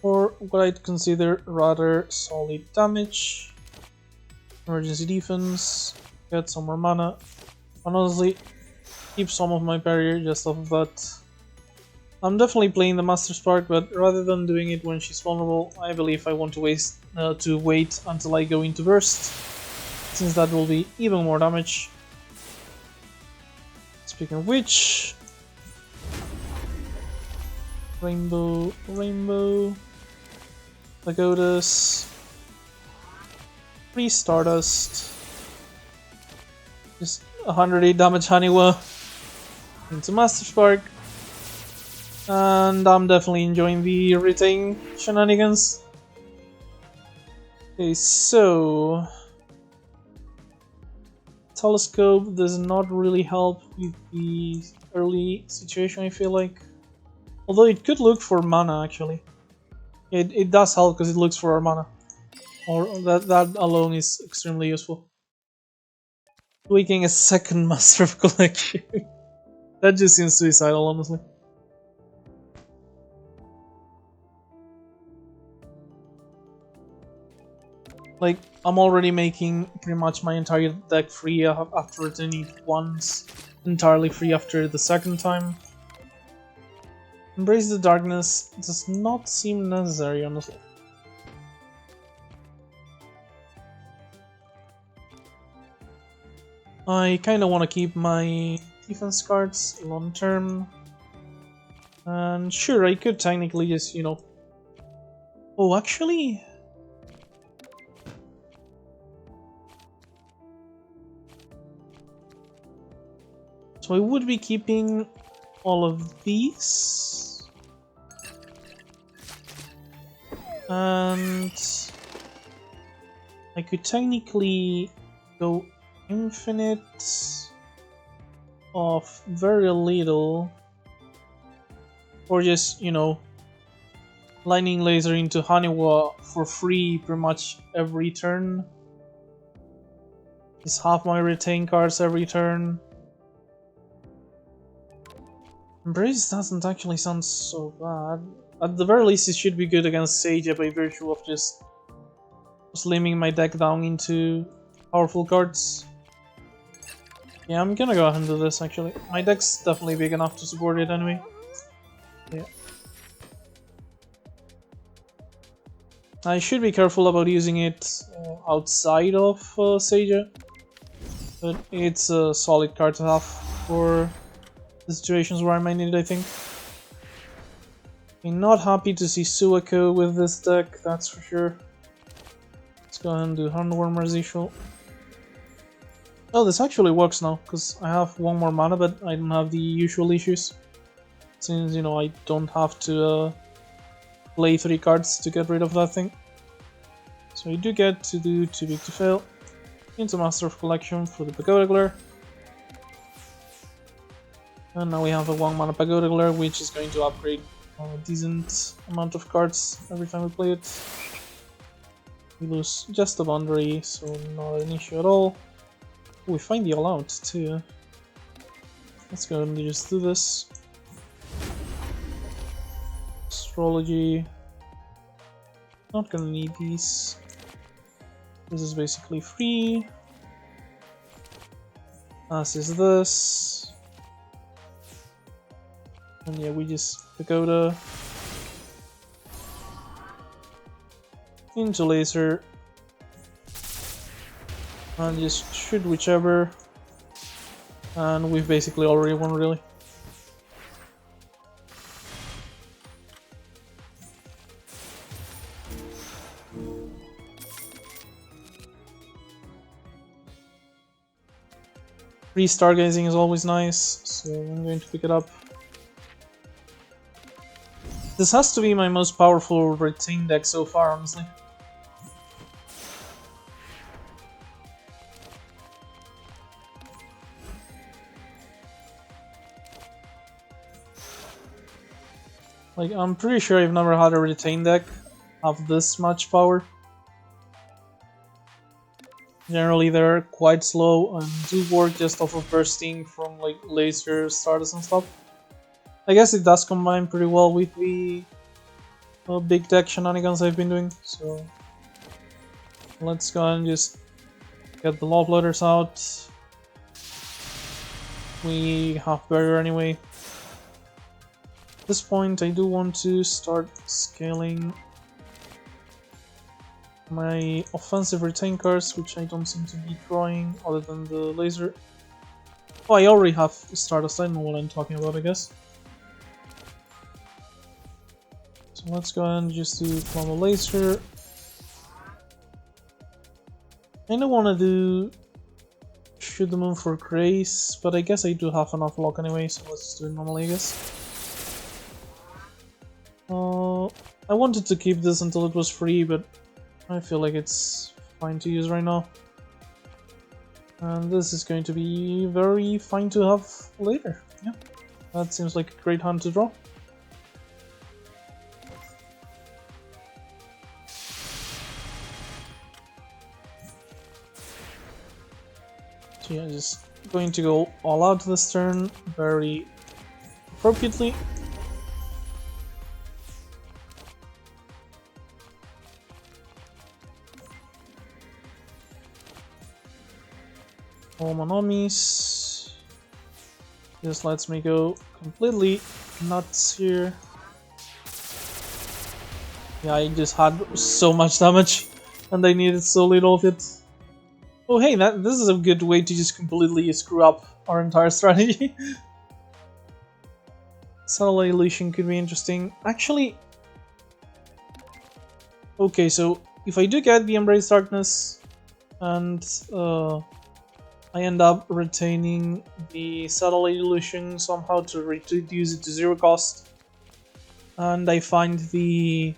For what I'd consider rather solid damage. Emergency defense, get some more mana, and honestly, keep some of my barrier just off of that. I'm definitely playing the Master Spark, but rather than doing it when she's vulnerable, I believe I want to wait until I go into burst, since that will be even more damage. Speaking of which, Rainbow, Pagodas, free Stardust, just 108 damage Haniwa into Master Spark, and I'm definitely enjoying the retain shenanigans. Okay, so Telescope does not really help with the early situation, I feel like. Although it could look for mana actually. It does help because it looks for our mana. Or that alone is extremely useful. Tweaking a second Master of Collection. That just seems suicidal, honestly. Like, I'm already making pretty much my entire deck free after retaining it once. Entirely free after the second time. Embrace the Darkness does not seem necessary, honestly. I kinda wanna keep my defense cards long term. And sure, I could technically just, you know... Oh, actually... So I would be keeping all of these. And... I could technically go infinite of very little, or just, you know, lightning laser into Haniwa for free pretty much every turn. Just half my retain cards every turn. Embrace doesn't actually sound so bad. At the very least, it should be good against Seiya by virtue of just slimming my deck down into powerful cards. Yeah, I'm gonna go ahead and do this actually. My deck's definitely big enough to support it anyway. Yeah. I should be careful about using it outside of Seiya, but it's a solid card to have for the situations where I might need it, I think. I'm not happy to see Suako with this deck, that's for sure. Let's go ahead and do Handwormer as usual. Oh, this actually works now, because I have one more mana, but I don't have the usual issues. Since, you know, I don't have to play 3 cards to get rid of that thing. So you do get to do Too Big to Fail into Master of Collection for the Pagoda Glare. And now we have a 1 mana Pagoda Glare, which is going to upgrade a decent amount of cards every time we play it. We lose just a boundary, so not an issue at all. We find the all out too. Let's go and just do this. Astrology. Not gonna need these. This is basically free. As is this. And yeah, we just Pagoda into laser. And just shoot whichever, and we've basically already won, really. Free stargazing is always nice, so I'm going to pick it up. This has to be my most powerful retain deck so far, honestly. Like, I'm pretty sure I've never had a retain deck have this much power. Generally, they're quite slow and do work just off of bursting from like laser starters and stuff. I guess it does combine pretty well with the big deck shenanigans I've been doing. So let's go and just get the love letters out. We have barrier anyway. At this point, I do want to start scaling my offensive retain cards, which I don't seem to be drawing other than the laser. Oh, I already have Stardust. I know what I'm talking about, I guess. So let's go and just do Flammable Laser. I don't want to do Shoot the Moon for Grace, but I guess I do have enough luck anyway, so let's just do it normally, I guess. I wanted to keep this until it was free, but I feel like it's fine to use right now. And this is going to be very fine to have later. Yeah, that seems like a great hand to draw. So yeah, just going to go all out this turn very appropriately. All Monomis. This lets me go completely nuts here. Yeah, I just had so much damage and I needed so little of it. Oh hey, this is a good way to just completely screw up our entire strategy. Satellite Illusion could be interesting. Actually, okay, so if I do get the Embrace Darkness and I end up retaining the Satellite Illusion somehow to reduce it to 0 cost, and I find the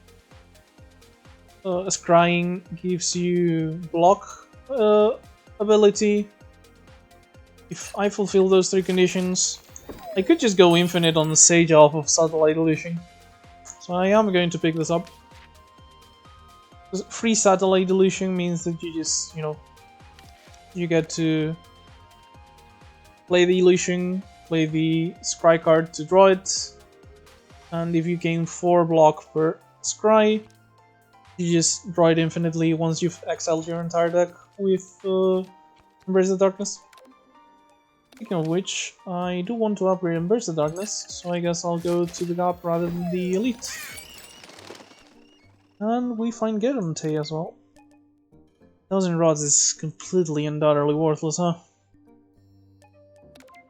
Scrying gives you block ability. If I fulfill those 3 conditions, I could just go infinite on the Sage off of Satellite Illusion. So I am going to pick this up. Free Satellite Illusion means that you just, you get to play the illusion, play the scry card to draw it, and if you gain 4 block per scry, you just draw it infinitely once you've exiled your entire deck with Embrace the Darkness. Speaking of which, I do want to upgrade Embrace the Darkness, so I guess I'll go to the Gap rather than the Elite. And we find Gerante as well. 1000 Rods is completely and utterly worthless, huh?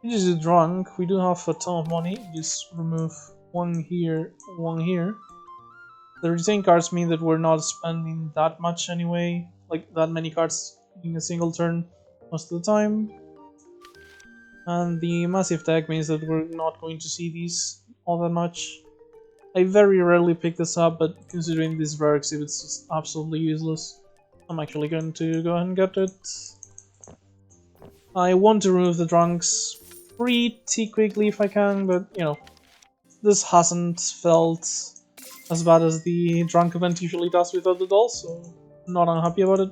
We just do Drunk, we do have a ton of money, just remove 1 here, 1 here. The retain cards mean that we're not spending that much anyway, like that many cards in a single turn most of the time. And the massive deck means that we're not going to see these all that much. I very rarely pick this up, but considering this rare exhibit, it's just absolutely useless. I'm actually going to go ahead and get it. I want to remove the Drunks pretty quickly if I can, but this hasn't felt as bad as the Drunk event usually does without the doll, so I'm not unhappy about it.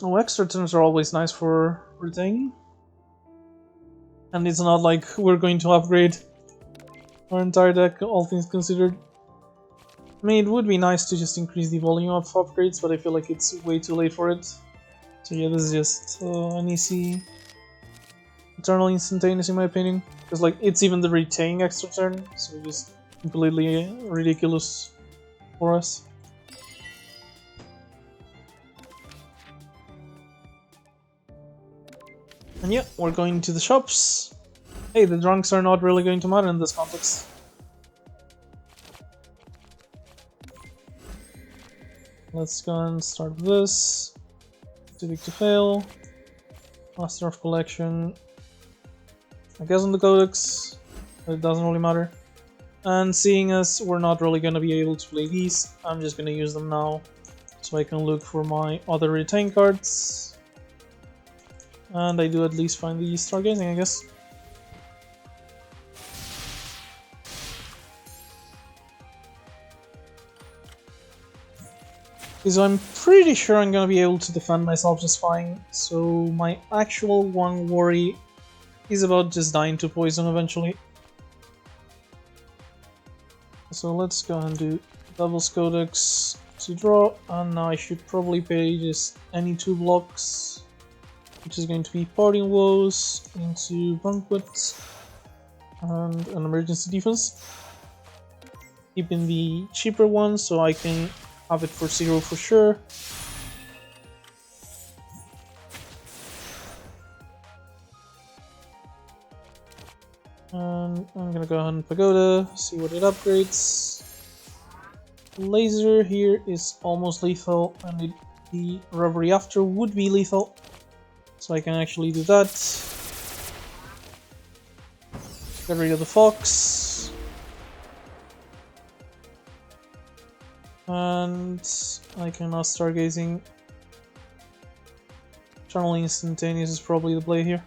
Oh, extra turns are always nice for retaining. And it's not like we're going to upgrade our entire deck, all things considered. I mean, it would be nice to just increase the volume of upgrades, but I feel like it's way too late for it. So yeah, this is just an easy Eternal Instantaneous in my opinion. Because like, it's even the retain extra turn, so just completely ridiculous for us. And yeah, we're going to the shops. Hey, the Drunks are not really going to matter in this context. Let's go and start with this. Too big to fail. Master of Collection. I guess on the Codex, but it doesn't really matter. And seeing as we're not really going to be able to play these, I'm just going to use them now. So I can look for my other retain cards. And I do at least find the Stargazing, I guess. Because I'm pretty sure I'm gonna be able to defend myself just fine, so my actual one worry is about just dying to poison eventually. So let's go and do Devil's Codex to draw, and now I should probably pay just any 2 blocks, which is going to be Parting Woes into Banquet and an Emergency Defense. Keeping the cheaper one so I can have it for 0 for sure. And I'm gonna go ahead and Pagoda, see what it upgrades. Laser here is almost lethal, and the Reverie after would be lethal. So I can actually do that. Get rid of the Fox. And I can now Stargazing. Eternal Instantaneous is probably the play here.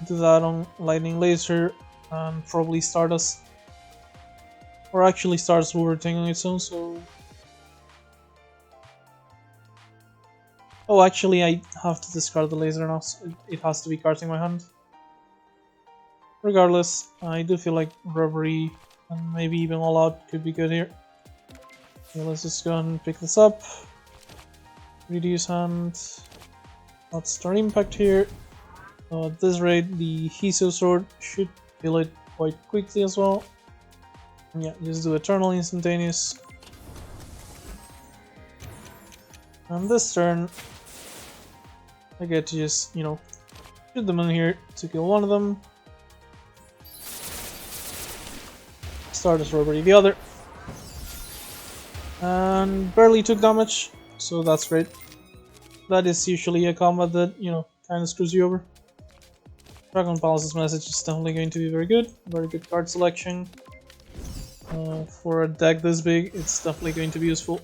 Do that on Lightning Laser and probably Stardust. Or actually Stardust will retain on its own, so... Oh, actually I have to discard the laser now, so it has to be carting my hand. Regardless, I do feel like Reverie and maybe even All Out could be good here. Okay, let's just go and pick this up. Reduce hand. Let's start Impact here. At this rate, the Hiso Sword should kill it quite quickly as well. And yeah, just do Eternal Instantaneous. And this turn, I get to just, you know, shoot them in here to kill one of them. Stardust Reverie the other. And barely took damage, so that's great. That is usually a combat that, you know, kind of screws you over. Dragon Palace's message is definitely going to be very good. Very good card selection. For a deck this big, it's definitely going to be useful.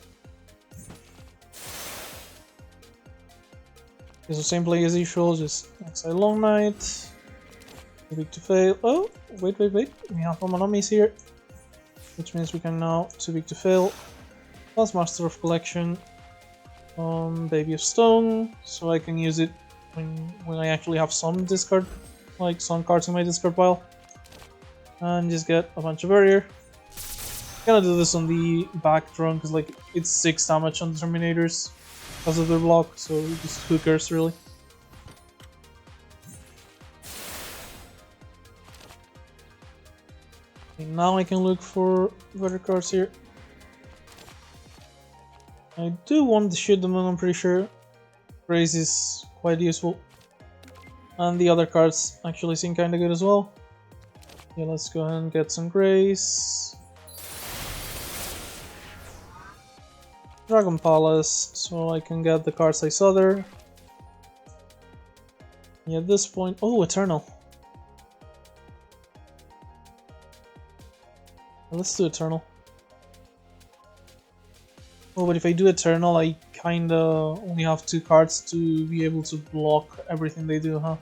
Okay, so same play as usual, just exile Long Knight. Too big to fail. Oh, wait. We have Amanamis here. Which means we can now Too Big to Fail. Plus Master of Collection on Baby of Stone, so I can use it when I actually have some discard, like some cards in my discard pile. And just get a bunch of barrier. Gonna do this on the back drone because like it's 6 damage on the Terminators because of their block, so just who cares really. Okay, now I can look for better cards here. I do want to shoot the moon, I'm pretty sure. Grace is quite useful. And the other cards actually seem kinda good as well. Yeah, let's go ahead and get some Grace. Dragon Palace, so I can get the cards I saw there. Yeah, at this point... Oh, Eternal. Let's do Eternal. Oh, but if I do Eternal, I kinda only have 2 cards to be able to block everything they do, huh?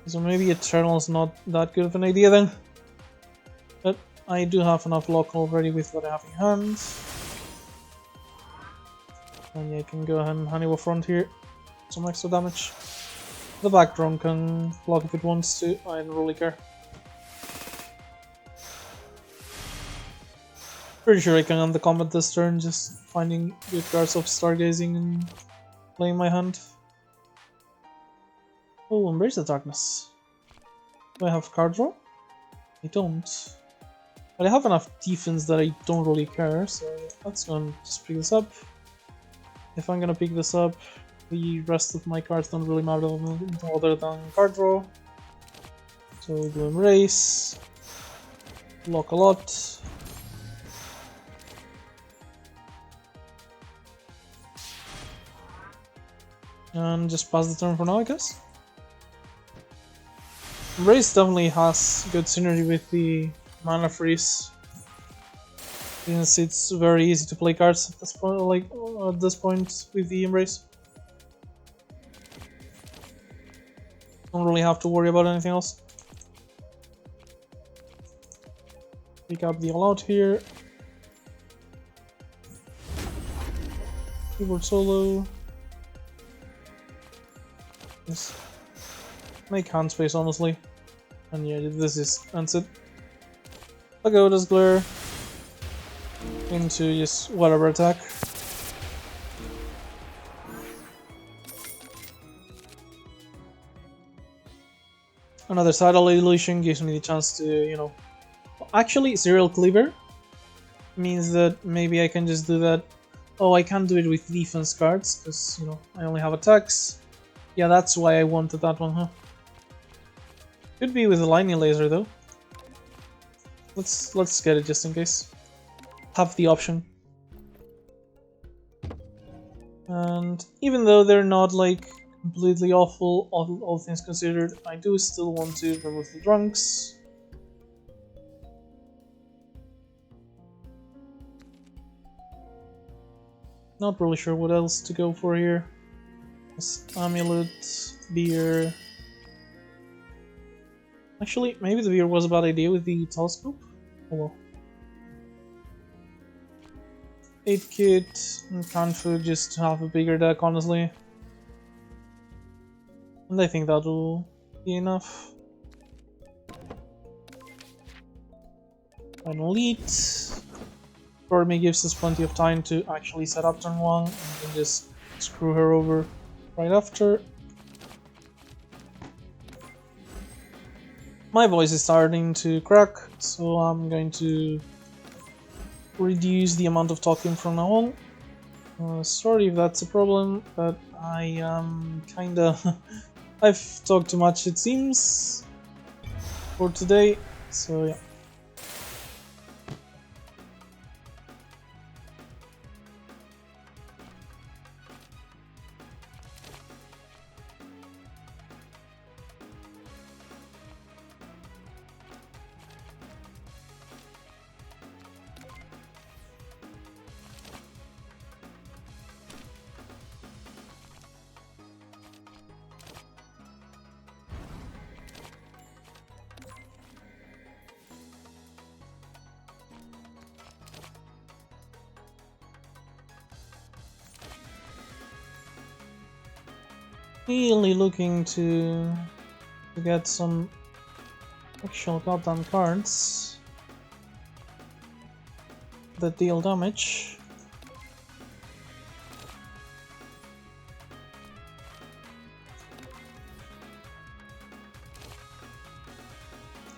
So maybe Eternal is not that good of an idea then. But I do have enough luck already with what I have in hand. And yeah, I can go ahead and Honeywell Front here. Some extra damage. The back drone can block if it wants to, I don't really care. Pretty sure I can end the combat this turn, just finding good cards of Stargazing and playing my hand. Oh, Embrace the Darkness. Do I have card draw? I don't. But I have enough defense that I don't really care, so let's go and just pick this up. If I'm gonna pick this up, the rest of my cards don't really matter other than card draw. So we do Embrace. Block a lot. And just pass the turn for now, I guess. Embrace definitely has good synergy with the Mana Freeze, since it's very easy to play cards at this point, like at this point with the Embrace. Don't really have to worry about anything else. Pick up the all-out here. Keyboard solo. Just make hand space, honestly. And yeah, that's it. Pagoda's Glare into just whatever attack. Another Saddle Illusion gives me the chance to, you know... Actually, Serial Cleaver means that maybe I can just do that. Oh, I can't do it with defense cards, because, you know, I only have attacks. Yeah, that's why I wanted that one, huh? Could be with a Lightning Laser, though. Let's get it just in case. Have the option. And even though they're not, like, completely awful, all things considered, I do still want to remove the drunks. Not really sure what else to go for here. Amulet, beer. Actually, maybe the beer was a bad idea with the telescope. Oh well. 8 kit and canned food just to have a bigger deck, honestly. And I think that'll be enough. Final elite. Dormy gives us plenty of time to actually set up turn 1 and then just screw her over right after. My voice is starting to crack, so I'm going to reduce the amount of talking from now on. Sorry if that's a problem, but I am kinda... I've talked too much, it seems, for today, so yeah. Really looking to get some actual goddamn cards that deal damage.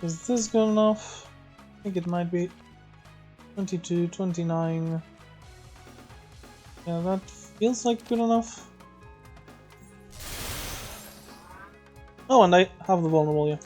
Is this good enough? I think it might be. 22, 29. Yeah, that feels like good enough. Oh, and I have the vulnerable, yeah.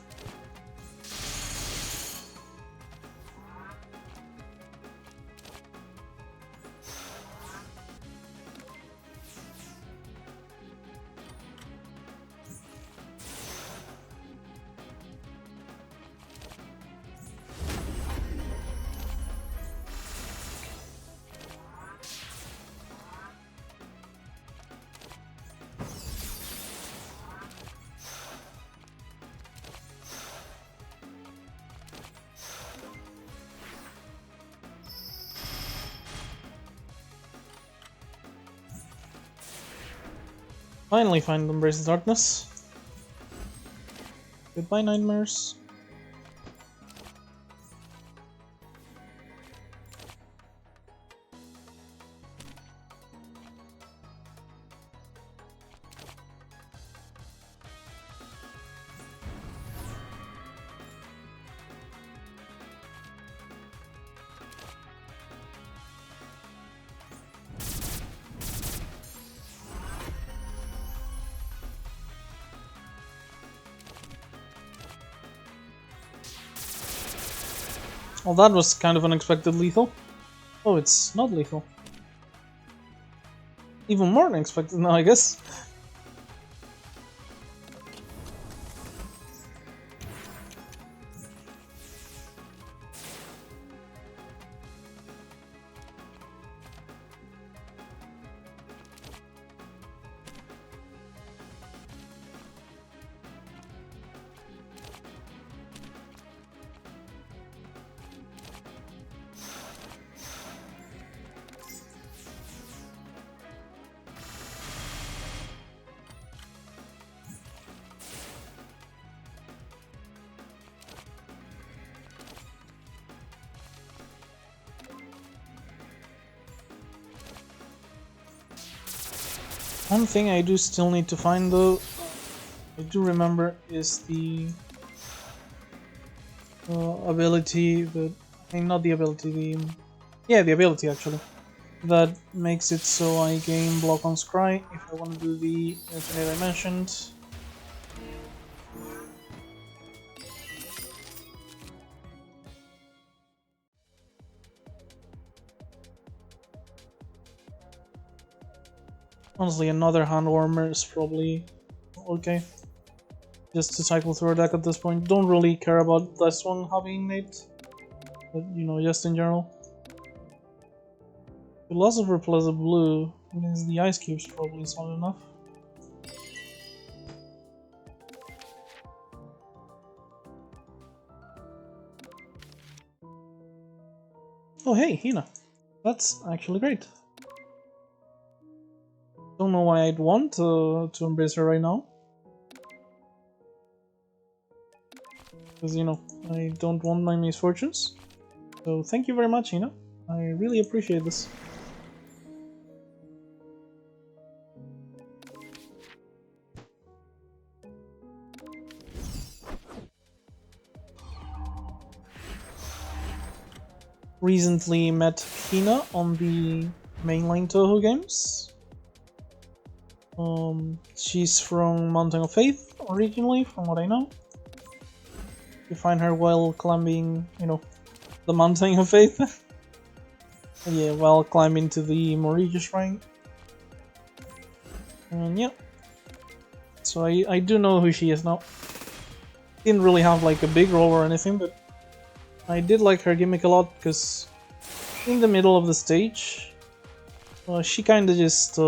Finally find Embrace the Darkness. Goodbye, nightmares. Well, that was kind of unexpected lethal. Oh, it's not lethal. Even more unexpected now, I guess. One thing I do still need to find though, I do remember, is the ability that, I mean, not the ability, the ability actually, that makes it so I gain block on scry if I want to do the infinite I mentioned. Honestly, another hand warmer is probably okay. Just to cycle through a deck at this point. Don't really care about this one having innate, but you know, just in general. Philosopher plus a blue means the ice cube's probably solid enough. Oh hey, Hina. That's actually great. Don't know why I'd want to embrace her right now. Because, you know, I don't want my misfortunes. So thank you very much, Hina. I really appreciate this. Recently met Hina on the mainline Touhou games. She's from Mountain of Faith originally, from what I know. You find her while climbing, you know, the Mountain of Faith. Yeah, while climbing to the Marisa shrine. And yeah. So I do know who she is now. Didn't really have like a big role or anything, but I did like her gimmick a lot because in the middle of the stage, she kind of just.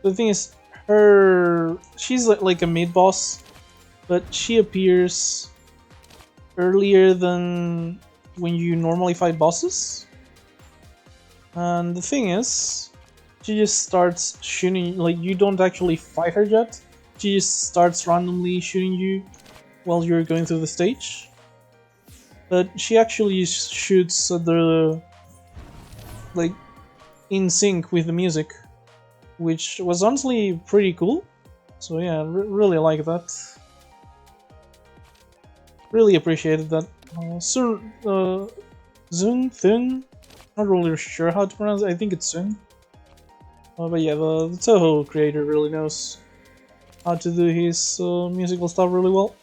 The thing is, she's like a mid boss, but she appears earlier than when you normally fight bosses. And the thing is, she just starts shooting, like you don't actually fight her yet. She just starts randomly shooting you while you're going through the stage. But she actually shoots the like in sync with the music, which was honestly pretty cool. So yeah, really like that. Really appreciated that. Zun Thun, not really sure how to pronounce it. I think it's Sun. But yeah, the Touhou creator really knows how to do his musical stuff really well.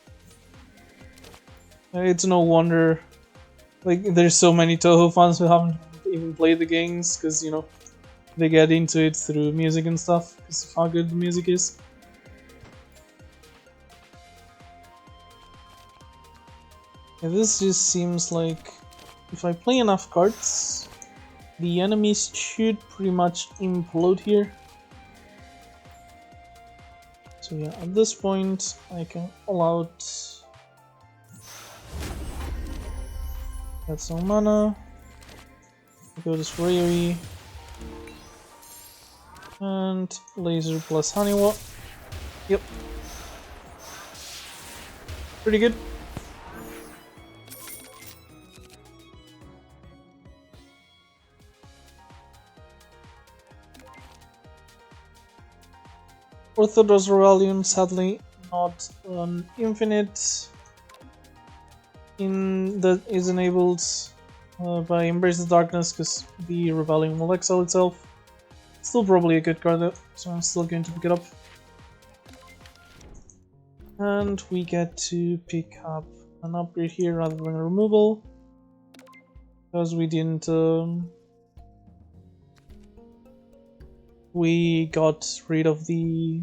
It's no wonder, like, there's so many Touhou fans who haven't even played the games, because, you know, they get into it through music and stuff, because of how good the music is. Yeah, this just seems like if I play enough cards, the enemies should pretty much implode here. So yeah, at this point I can all out. Get some mana. Go to Spire. And laser plus Honeywell. Yep. Pretty good. Orthodox Rebellion, sadly not an infinite that is enabled by Embrace the Darkness, because the Rebellion will exile itself. Still probably a good card though, so I'm still going to pick it up. And we get to pick up an upgrade here rather than a removal, because we didn't we got rid of the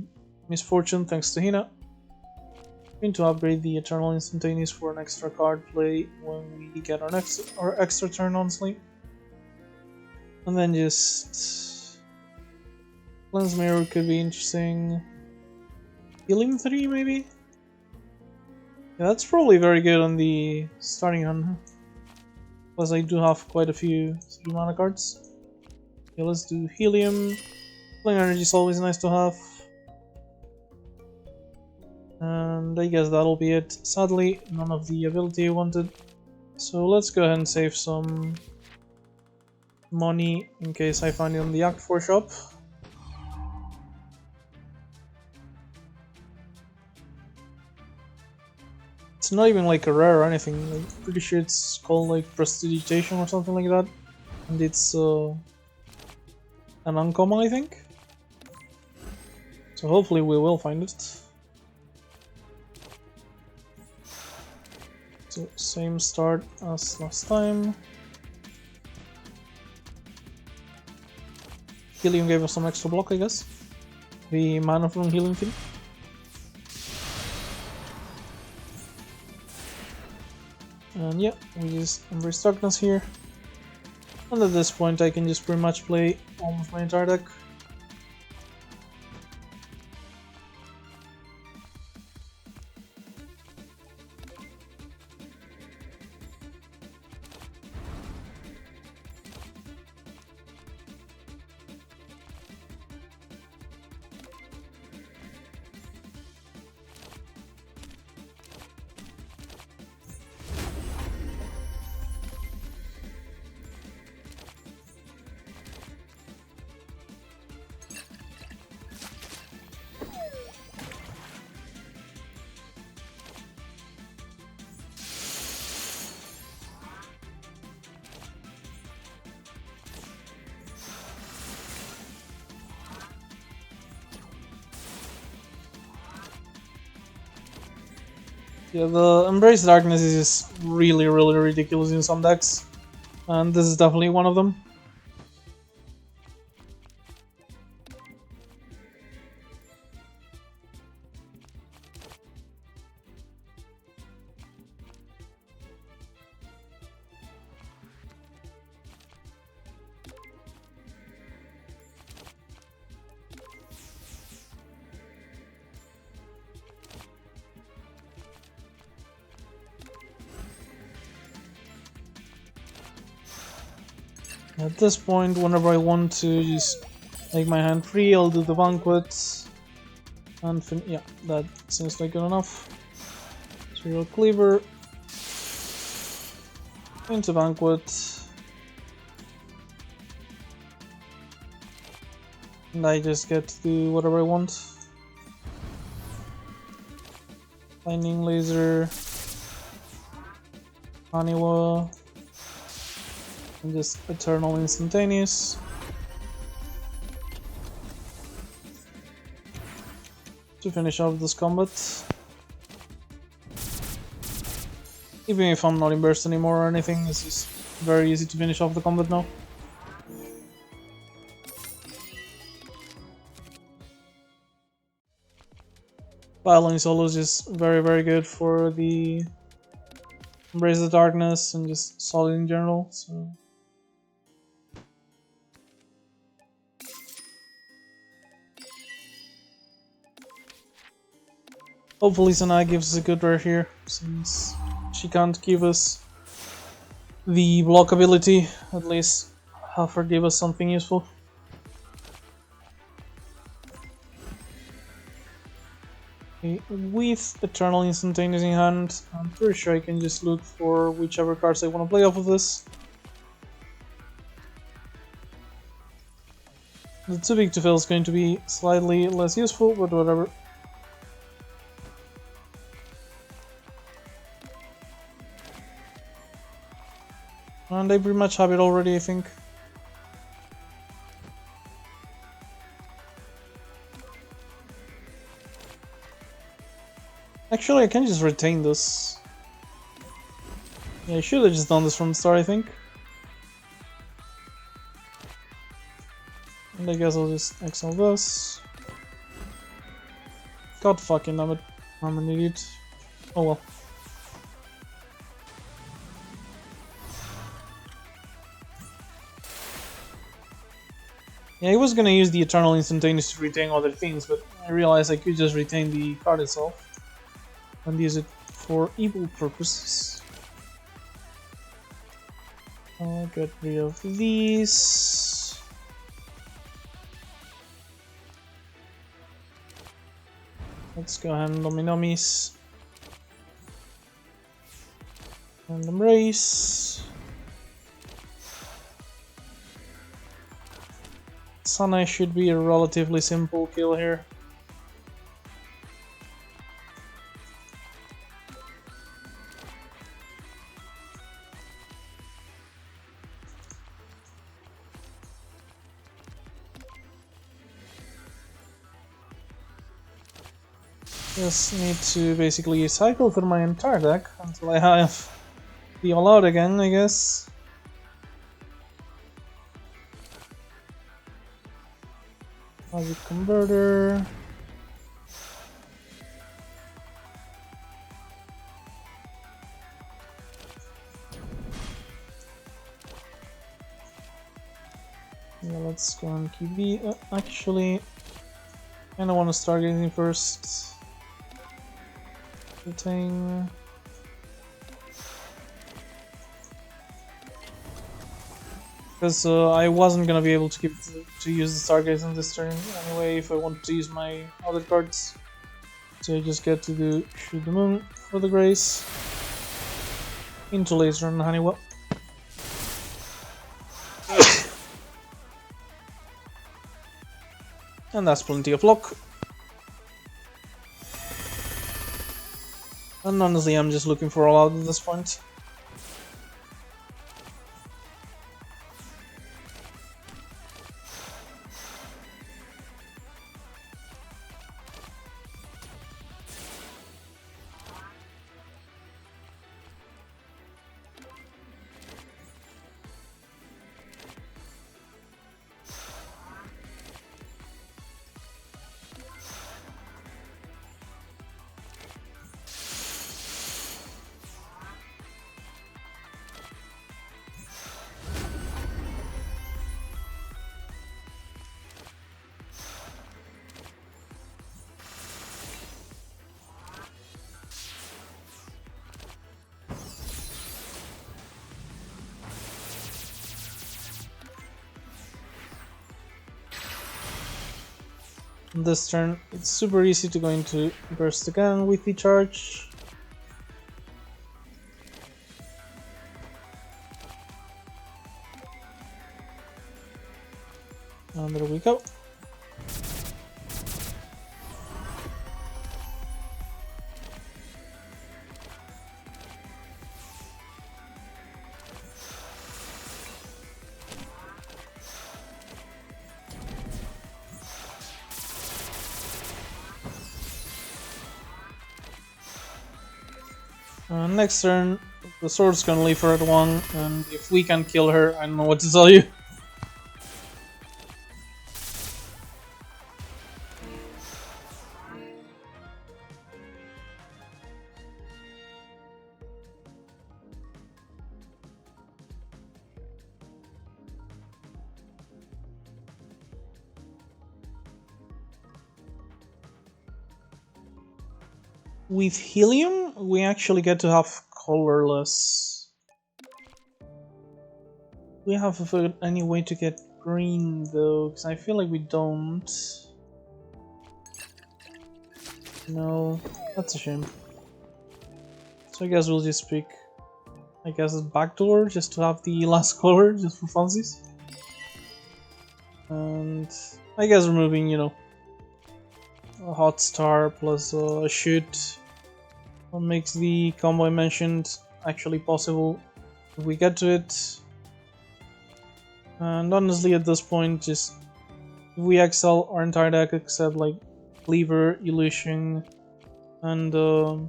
misfortune thanks to Hina. Going to upgrade the Eternal Instantaneous for an extra card play when we get our extra turn on sleep. And then just Cleanse Mirror could be interesting. Healing 3 maybe? Yeah, that's probably very good on the starting run. Plus I do have quite a few 3 mana cards. Okay, let's do Helium. Flame Energy is always nice to have. And I guess that'll be it. Sadly, none of the ability I wanted. So let's go ahead and save some money in case I find it on the Act 4 shop. It's not even like a rare or anything. Like, pretty sure it's called like prestidigitation or something like that, and it's an uncommon, I think. So hopefully we will find it. So same start as last time. Helium gave us some extra block, I guess. The mana from healing field. And yeah, we just embrace darkness here. And at this point I can just pretty much play almost my entire deck. Yeah, the Embrace Darkness is just really ridiculous in some decks, and this is definitely one of them. At this point, whenever I want to just make my hand free, I'll do the Banquet. And yeah, that seems like good enough. Serial Cleaver. Into Banquet. And I just get to do whatever I want. Lightning Laser. Haniwa. And just Eternal Instantaneous. To finish off this combat. Even if I'm not in burst anymore or anything, it's just very easy to finish off the combat now. Violin Solo is just very good for the Embrace the Darkness and just solid in general, so... Hopefully Sanai gives us a good rare here, since she can't give us the block ability. At least have her give us something useful. Okay, with Eternal Instantaneous in hand, I'm pretty sure I can just look for whichever cards I want to play off of this. The too big to fail is going to be slightly less useful, but whatever. And I pretty much have it already, I think. Actually, I can just retain this. Yeah, I should have just done this from the start, I think. And I guess I'll just exile this. God fucking damn it. I'm an idiot. Oh well. Yeah, I was gonna use the Eternal Instantaneous to retain other things, but I realized I could just retain the card itself and use it for evil purposes. I'll get rid of these. Let's go ahead and Dominomies. And Embrace. Sunai should be a relatively simple kill here. Just need to basically cycle through my entire deck until I have the all out again, I guess. Logic converter. Yeah, let's go and keep the. Actually, I kinda want to start getting first. Thing. Because I wasn't gonna be able to use the Stargaze this turn anyway if I wanted to use my other cards. So I just get to do Shoot the Moon for the Grace into Laser and Honeywell. And that's plenty of luck. And honestly, I'm just looking for all out at this point. This turn, it's super easy to go into Burst again with the charge. And there we go. Next turn, the sword's gonna leave her at 1, and if we can kill her, I don't know what to tell you. With Helium, we actually get to have colorless. We have any way to get green though, because I feel like we don't. No, that's a shame. So I guess we'll just pick, I guess, a backdoor just to have the last color, just for funsies. And I guess removing, you know, a hot star plus a shoot. What makes the combo I mentioned actually possible if we get to it. And honestly, at this point, just if we excel our entire deck except like Cleaver, Illusion, and the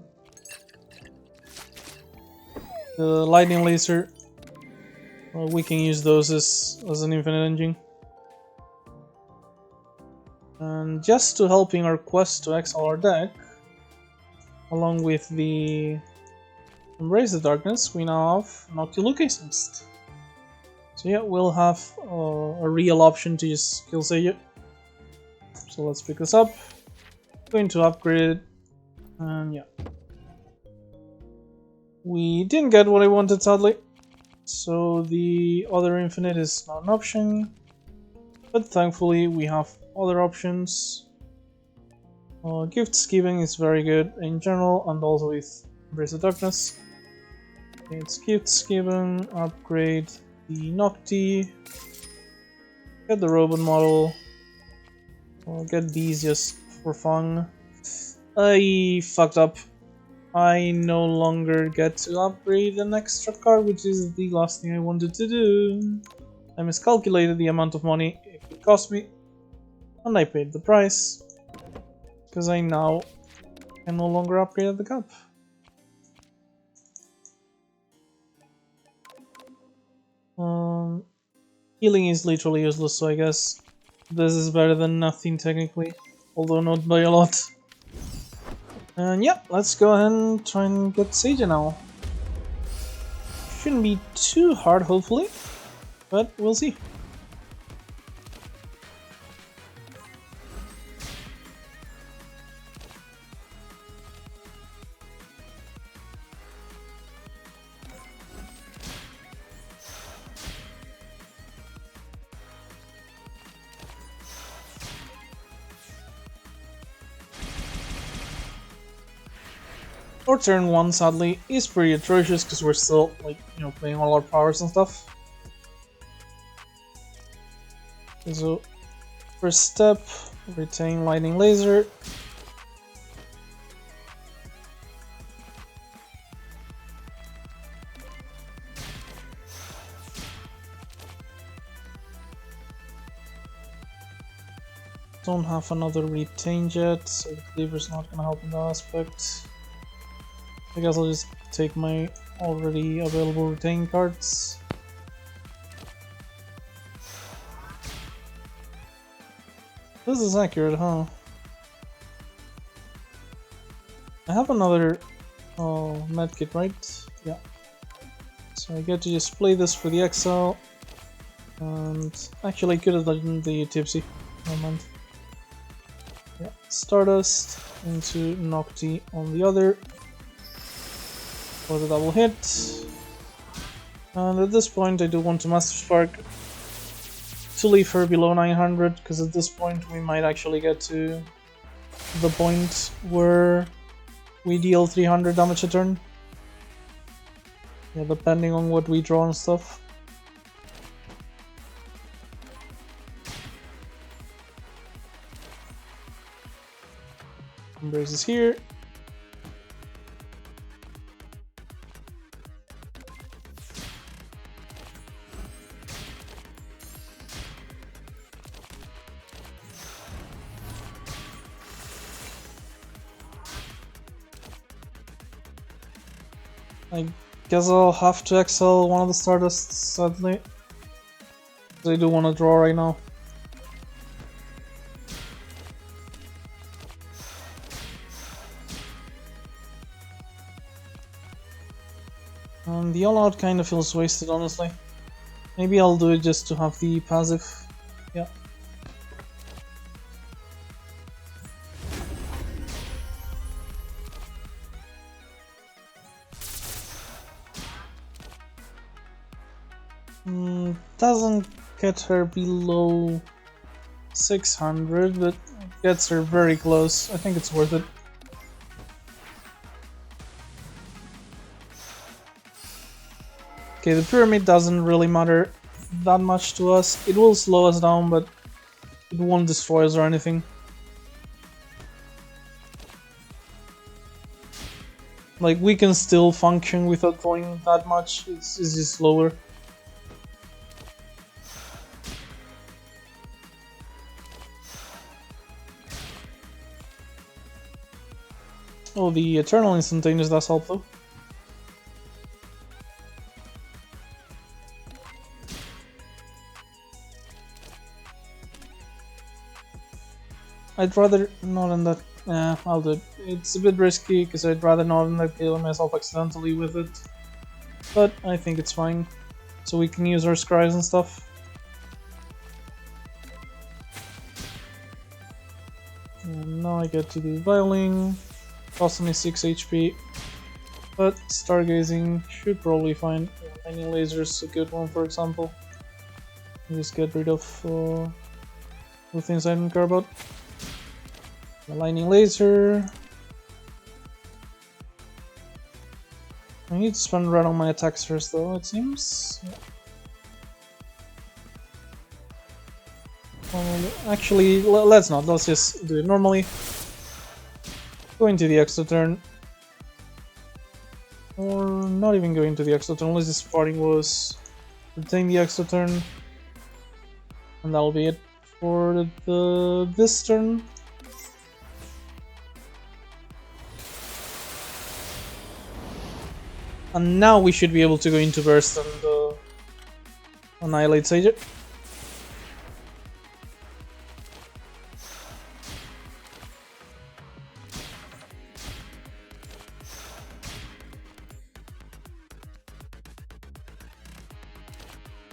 Lightning Laser, we can use those as an infinite engine. And just to helping our quest to excel our deck, along with the Embrace the Darkness, we now have Noctilucase Mist. So yeah, we'll have a real option to just kill Seiya. So let's pick this up. Going to upgrade it, and yeah. We didn't get what I wanted, sadly. So the other infinite is not an option. But thankfully we have other options. Gifts giving is very good in general, and also with Embrace the Darkness. Okay, it's gifts given, upgrade the Nocti, get the robot model, get these just for fun. I fucked up. I no longer get to upgrade an extra card, which is the last thing I wanted to do. I miscalculated the amount of money it would cost me, and I paid the price. Because I now can no longer upgrade at the cup. Healing is literally useless, so I guess this is better than nothing technically, although not by a lot. And yeah, let's go ahead and try and get Seija now. Shouldn't be too hard, hopefully, but we'll see. Our turn 1, sadly, is pretty atrocious because we're still, like, you know, playing all our powers and stuff. So, first step, retain lightning laser. Don't have another retain yet, so the cleaver's not gonna help in that aspect. I guess I'll just take my already available retain cards. This is accurate, huh? I have another medkit, right? Yeah. So I get to just play this for the exile. And actually I could have done the tipsy. Never mind. Yeah. Stardust into Nocti on the other. For the double hit. And at this point I do want to Master Spark to leave her below 900, because at this point we might actually get to the point where we deal 300 damage a turn. Yeah, depending on what we draw and stuff. Embrace is here. I guess I'll have to exile one of the Stardusts, sadly. I do want to draw right now. The all-out kind of feels wasted, honestly. Maybe I'll do it just to have the passive. Yeah. Doesn't get her below 600, but gets her very close. I think it's worth it. Okay, the pyramid doesn't really matter that much to us. It will slow us down, but it won't destroy us or anything. Like, we can still function without drawing that much. It's just slower. Oh, the Eternal Instantaneous does help though. I'd rather not end that. I'll do it. It's a bit risky because I'd rather not end up killing myself accidentally with it. But I think it's fine. So we can use our scries and stuff. And now I get to do Viling. Cost me 6 HP. But Stargazing should probably find any lasers a good one, for example. And just get rid of the things I don't care about. The lightning laser. I need to spend red on my attacks first, though, it seems. Yeah. Actually, let's not. Let's just do it normally. Go into the extra turn. Or not even go into the extra turn. Let's just parting was retain the extra turn. And that'll be it for this turn. And now we should be able to go into burst and annihilate Sage.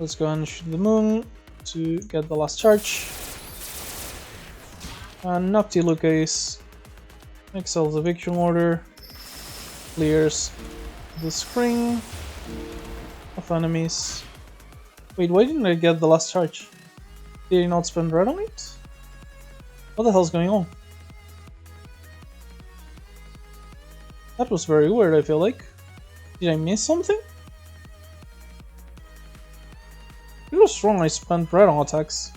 Let's go and shoot the moon to get the last charge. And Noctilucase excels the victory order, clears the screen of enemies. Wait, why didn't I get the last charge? Did I not spend red on it? What the hell's going on? That was very weird, I feel like. Did I miss something? It was wrong, I spent red on attacks.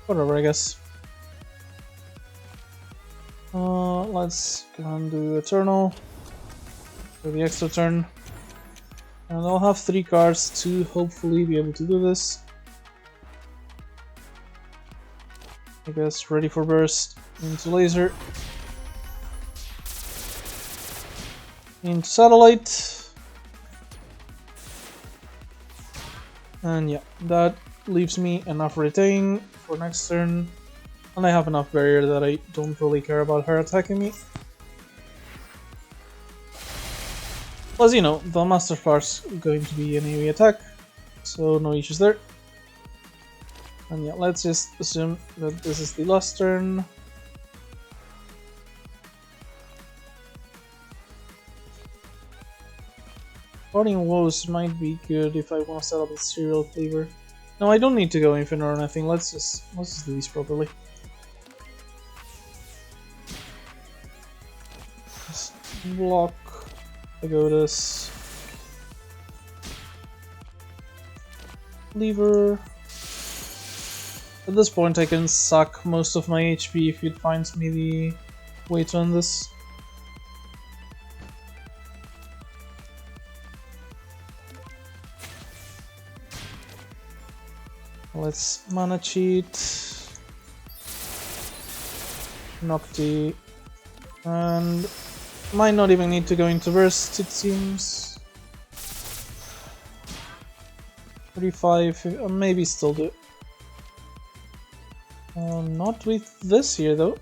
Whatever, I guess. Let's go and do Eternal for the extra turn. And I'll have 3 cards to hopefully be able to do this. I guess ready for burst, into laser, into satellite. And yeah, that leaves me enough retain for next turn. And I have enough barrier that I don't really care about her attacking me. Plus, you know, the Master Spark's going to be an AoE attack, so no issues there. And yeah, let's just assume that this is the last turn. Parting Woes might be good if I want to set up a serial flavor. No, I don't need to go infinite or anything. Let's just do these properly. Just block. Pagodas. Lever. At this point, I can suck most of my HP if it finds me the way to end this. Let's mana cheat, Nocti, and might not even need to go into burst, it seems. 35, maybe still do. Not with this here though.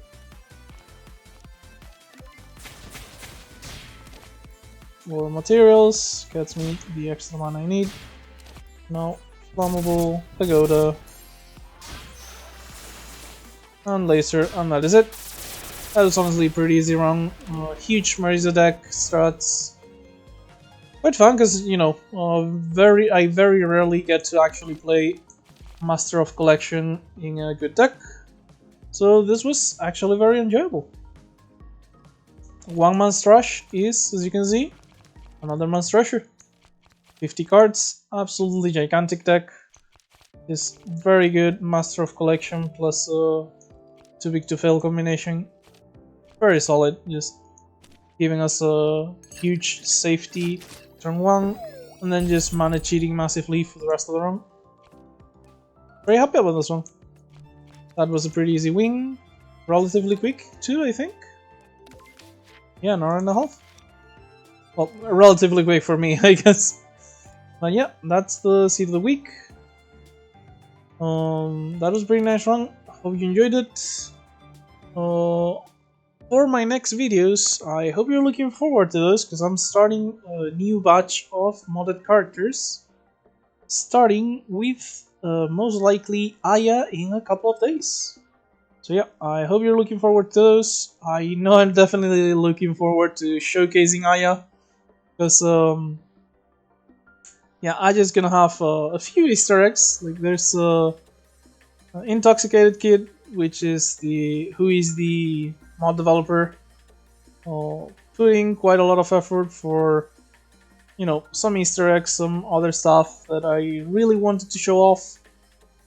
More materials, gets me the extra mana I need. No. Flammable, Pagoda, and Laser, and that is it. That was honestly a pretty easy run. Huge Marisa deck, strats. Quite fun because, you know, I very rarely get to actually play Master of Collection in a good deck. So this was actually very enjoyable. One Man's Rush is, as you can see, another Man's Treasure. 50 cards, absolutely gigantic deck. Is very good Master of Collection plus too big to fail combination. Very solid, just giving us a huge safety turn 1 and then just mana cheating massively for the rest of the run. Very happy about this one. That was a pretty easy win, relatively quick too, I think. Yeah, an hour and a half. Well, relatively quick for me, I guess. But yeah, that's the seed of the week. That was a pretty nice run. Hope you enjoyed it. For my next videos, I hope you're looking forward to those because I'm starting a new batch of modded characters. Starting with most likely Aya in a couple of days. So yeah, I hope you're looking forward to those. I know I'm definitely looking forward to showcasing Aya because yeah, I'm just gonna have a few Easter eggs. Like there's an Intoxicated Kid, which is who is the mod developer, putting quite a lot of effort for, you know, some Easter eggs, some other stuff that I really wanted to show off.